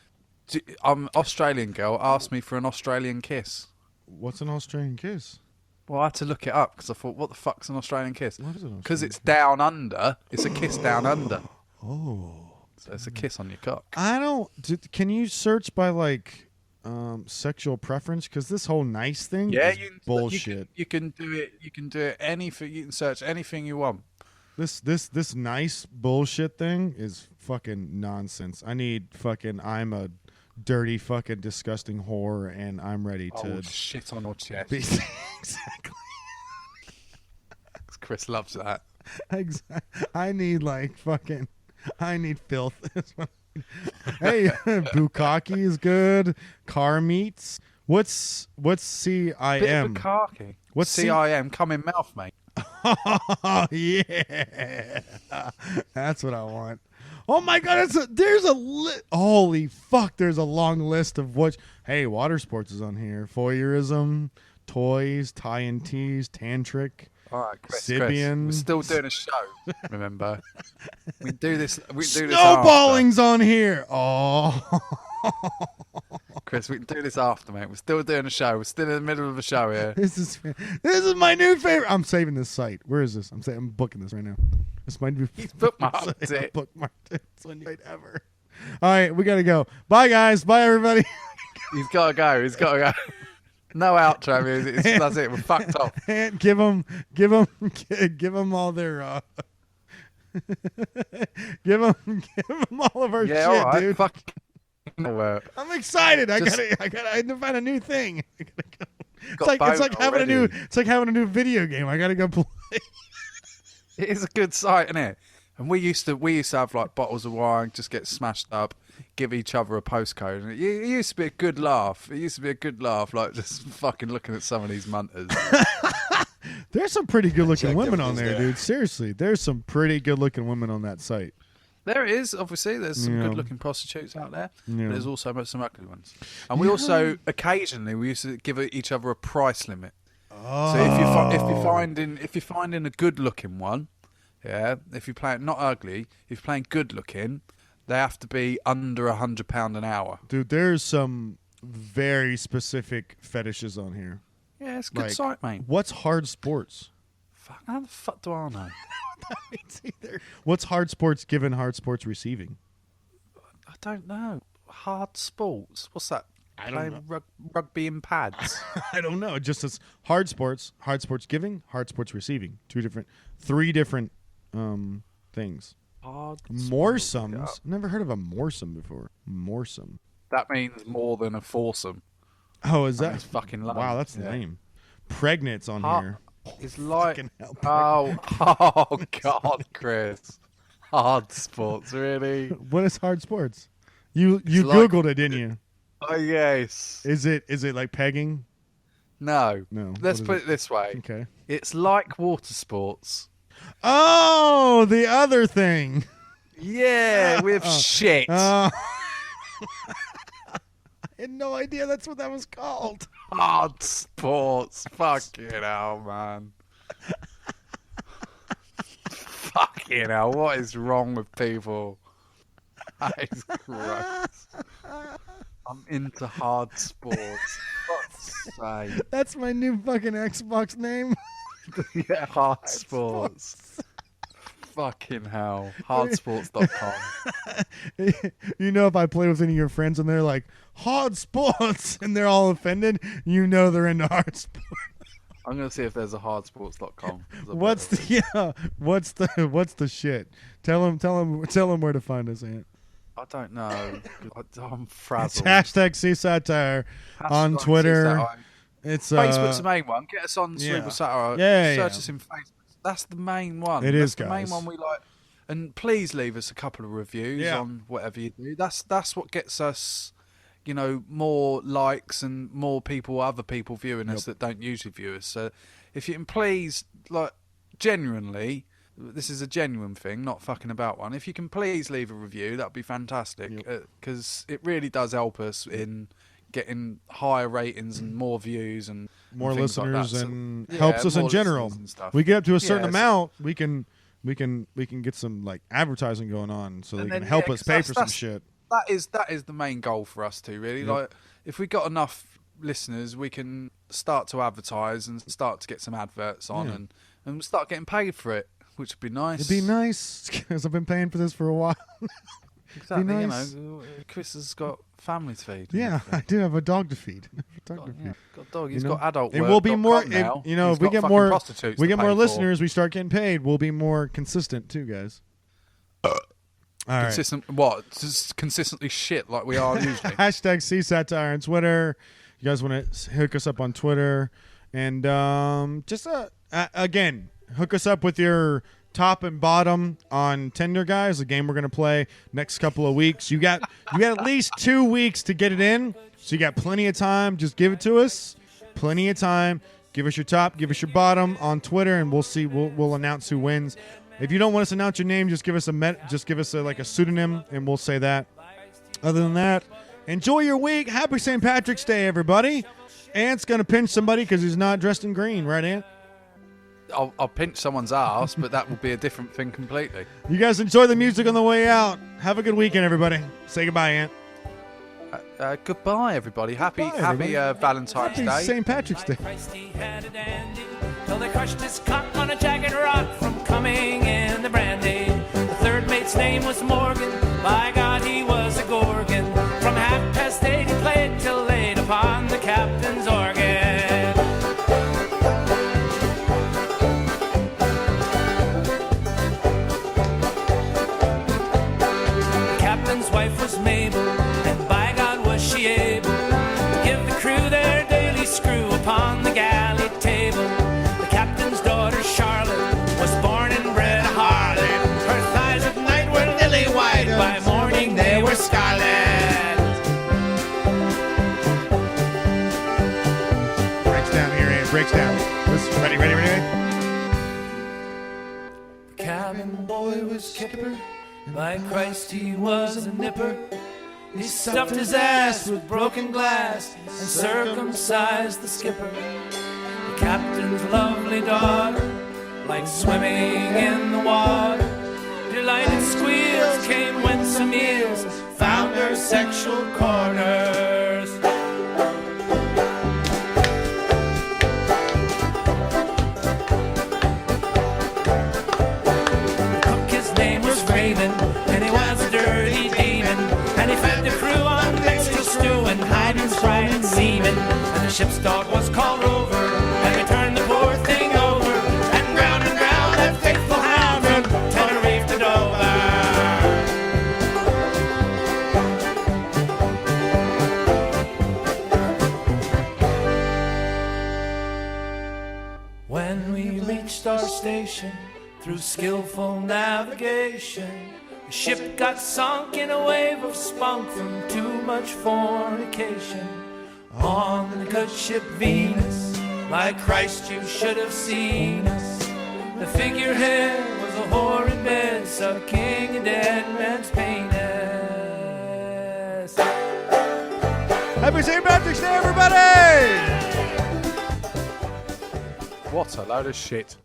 Australian girl asked me for an Australian kiss. What's an Australian kiss? Well, I had to look it up because I thought, what the fuck's an Australian kiss? What is an Because Australian it's down under. It's a kiss down under. Oh. So it's a kiss on your cock. I don't. Can you search by like sexual preference? Because this whole nice thing is bullshit. You can do it. You can do it. Anything. You can search anything you want. This nice bullshit thing is fucking nonsense. I need fucking. I'm a dirty fucking disgusting whore, and I'm ready to shit on your chest. be exactly. Chris loves that. I need like fucking. I need filth. Hey, bukkake is good. Car meats. What's CIM? Bit of a khaki. What's CIM? Come in mouth, mate. Oh yeah, that's what I want. Oh my god, there's a holy fuck. There's a long list of what. Hey, water sports is on here. Voyeurism, toys, tie and tees, tantric. All right, Chris, Sibian. we're still doing a show. Remember, we do this. Snowballing's on here. Oh, Chris, we can do this after, mate. We're still doing a show. We're still in the middle of a show here. this is my new favorite. I'm saving this site. Where is this? I'm booking this right now. This might be. He's bookmarked I it. bookmarked it. It's my new site ever. All right, we gotta go. Bye guys. Bye everybody. He's got to go. He's got to go. No outro music. That's it. We're fucked off. And give them all their give them all of our Yeah, shit, all right. dude. Fuck. No, I'm excited. I Just- gotta find a new thing. I gotta go. Got It's like having a new video game. I gotta go play. It is a good site, isn't it? And we used to have like bottles of wine, just get smashed up, give each other a postcode, and it used to be a good laugh. It used to be a good laugh, like just fucking looking at some of these munters. There's some pretty good looking Check women on everything's there, dude. Seriously, there's some pretty good looking women on that site. There is, obviously, there's some Yeah. good looking prostitutes out there, Yeah. but there's also some ugly ones. And we also occasionally we used to give each other a price limit. Oh. So if you're finding a good looking one, yeah, if you're playing not ugly, if you're playing good looking, they have to be under £100 an hour. Dude, there's some very specific fetishes on here. Yeah, it's a good Like, site, mate. What's hard sports? Fuck, how the fuck do I know? That means either. What's hard sports given hard sports receiving? I don't know. Hard sports. What's that? I don't Playing rugby in pads. I don't know. It just says hard sports giving, hard sports receiving. Three different things. Hard Moresomes. sports. Never heard of a moresome before. Moresome. That means more than a foursome. Oh, is that? That's fucking lame. Wow, that's Yeah. lame. Pregnant's on Hard- here. It's like Fucking hell, oh God, Chris. Hard sports, really? What is hard sports? You like- Googled it, didn't you? Oh yes. Is it like pegging? No. No. Let's What put is it this way. Okay. It's like water sports. Oh, the other thing. Yeah, with shit. I had no idea that's what that was called. Hard sports. Fucking hell, man. Fuck. Fucking hell, what is wrong with people? That is gross. I'm into hard sports. God's sake. That's my new fucking Xbox name. Yeah, hard sports. Fucking hell. Hardsports.com. You know, if I play with any of your friends and they're like, hard sports, and they're all offended, you know they're into hard sports. I'm going to see if there's a hardsports.com. What's the shit? Tell them where to find us, Ant. I don't know. I'm frazzled. It's hashtag Seaside Tire on Twitter. It's Facebook's the main one. Get us on Cerebral Satire. Search us in Facebook. That's the main one. That's the main one we like. And please leave us a couple of reviews on whatever you do. That's what gets us, more likes and more people, other people viewing us that don't usually view us. So if you can please, genuinely, this is a genuine thing, not fucking about one. If you can please leave a review, that'd be fantastic. Because it really does help us in getting higher ratings and more views and more listeners, like and so, helps us in general. We get up to a certain amount, we can get some advertising going on, so they can help us pay for some shit. That is the main goal for us too, really. Like if we got enough listeners, we can start to advertise and start to get some adverts on and start getting paid for it, which would be nice. It'd be nice because I've been paying for this for a while. Exactly, nice. Chris has got family to feed. Yeah, I do have a dog to feed. Got a dog. He's got adult. And we'll be more. If we get more listeners, we start getting paid. We'll be more consistent too, guys. Consistent. Right. What? Just consistently shit like we are usually. Hashtag CSatire on Twitter. You guys want to hook us up on Twitter, and again, hook us up with your top and bottom on Tinder, guys. The game we're gonna play next couple of weeks. You got at least 2 weeks to get it in, so you got plenty of time. Just give it to us. Plenty of time. Give us your top, give us your bottom on Twitter, and we'll see. We'll announce who wins. If you don't want us to announce your name, just give us a pseudonym, and we'll say that. Other than that, enjoy your week. Happy St. Patrick's Day, everybody. Ant's gonna pinch somebody because he's not dressed in green, right, Ant? I'll pinch someone's ass, but that will be a different thing completely. You guys enjoy the music on the way out. Have a good weekend, everybody. Say goodbye, Ant. Goodbye, everybody. Happy Valentine's Day. St. Patrick's Day. Till they crushed his cock on a jagged rock from coming in the brandy. The third mate's name was Morgan. By God, he was a gorgon. From 8:30 he played till late upon the captain's organ. The captain's wife was Mabel, and by God was she able to give the crew their daily screw upon the galley table. Charlotte was born and bred a harlot. Her thighs at night were lily white, by morning they were scarlet. Breaks down here, Ant. Breaks down. Ready? The cabin boy was skipper, by Christ he was a nipper. He stuffed his ass with broken glass and circumcised the skipper. The captain's lovely daughter, like swimming in the water, delighted squeals came when some eels found her sexual corners. The cook, his name was Raven, and he was a dirty demon, and he fed the crew on extra stew and Haydn's fried and seamen. And the ship's dog was called Rover, and we turned the poor thing over, and round that faithful hound from Tenerife to Dover. When we reached our station, through skillful navigation, the ship got sunk in a wave of spunk from too much fornication. On the good ship Venus, like Christ you should have seen us. The figurehead was a horrid bed, sucking a dead man's penis. Happy St. Patrick's Day, everybody! What a load of shit.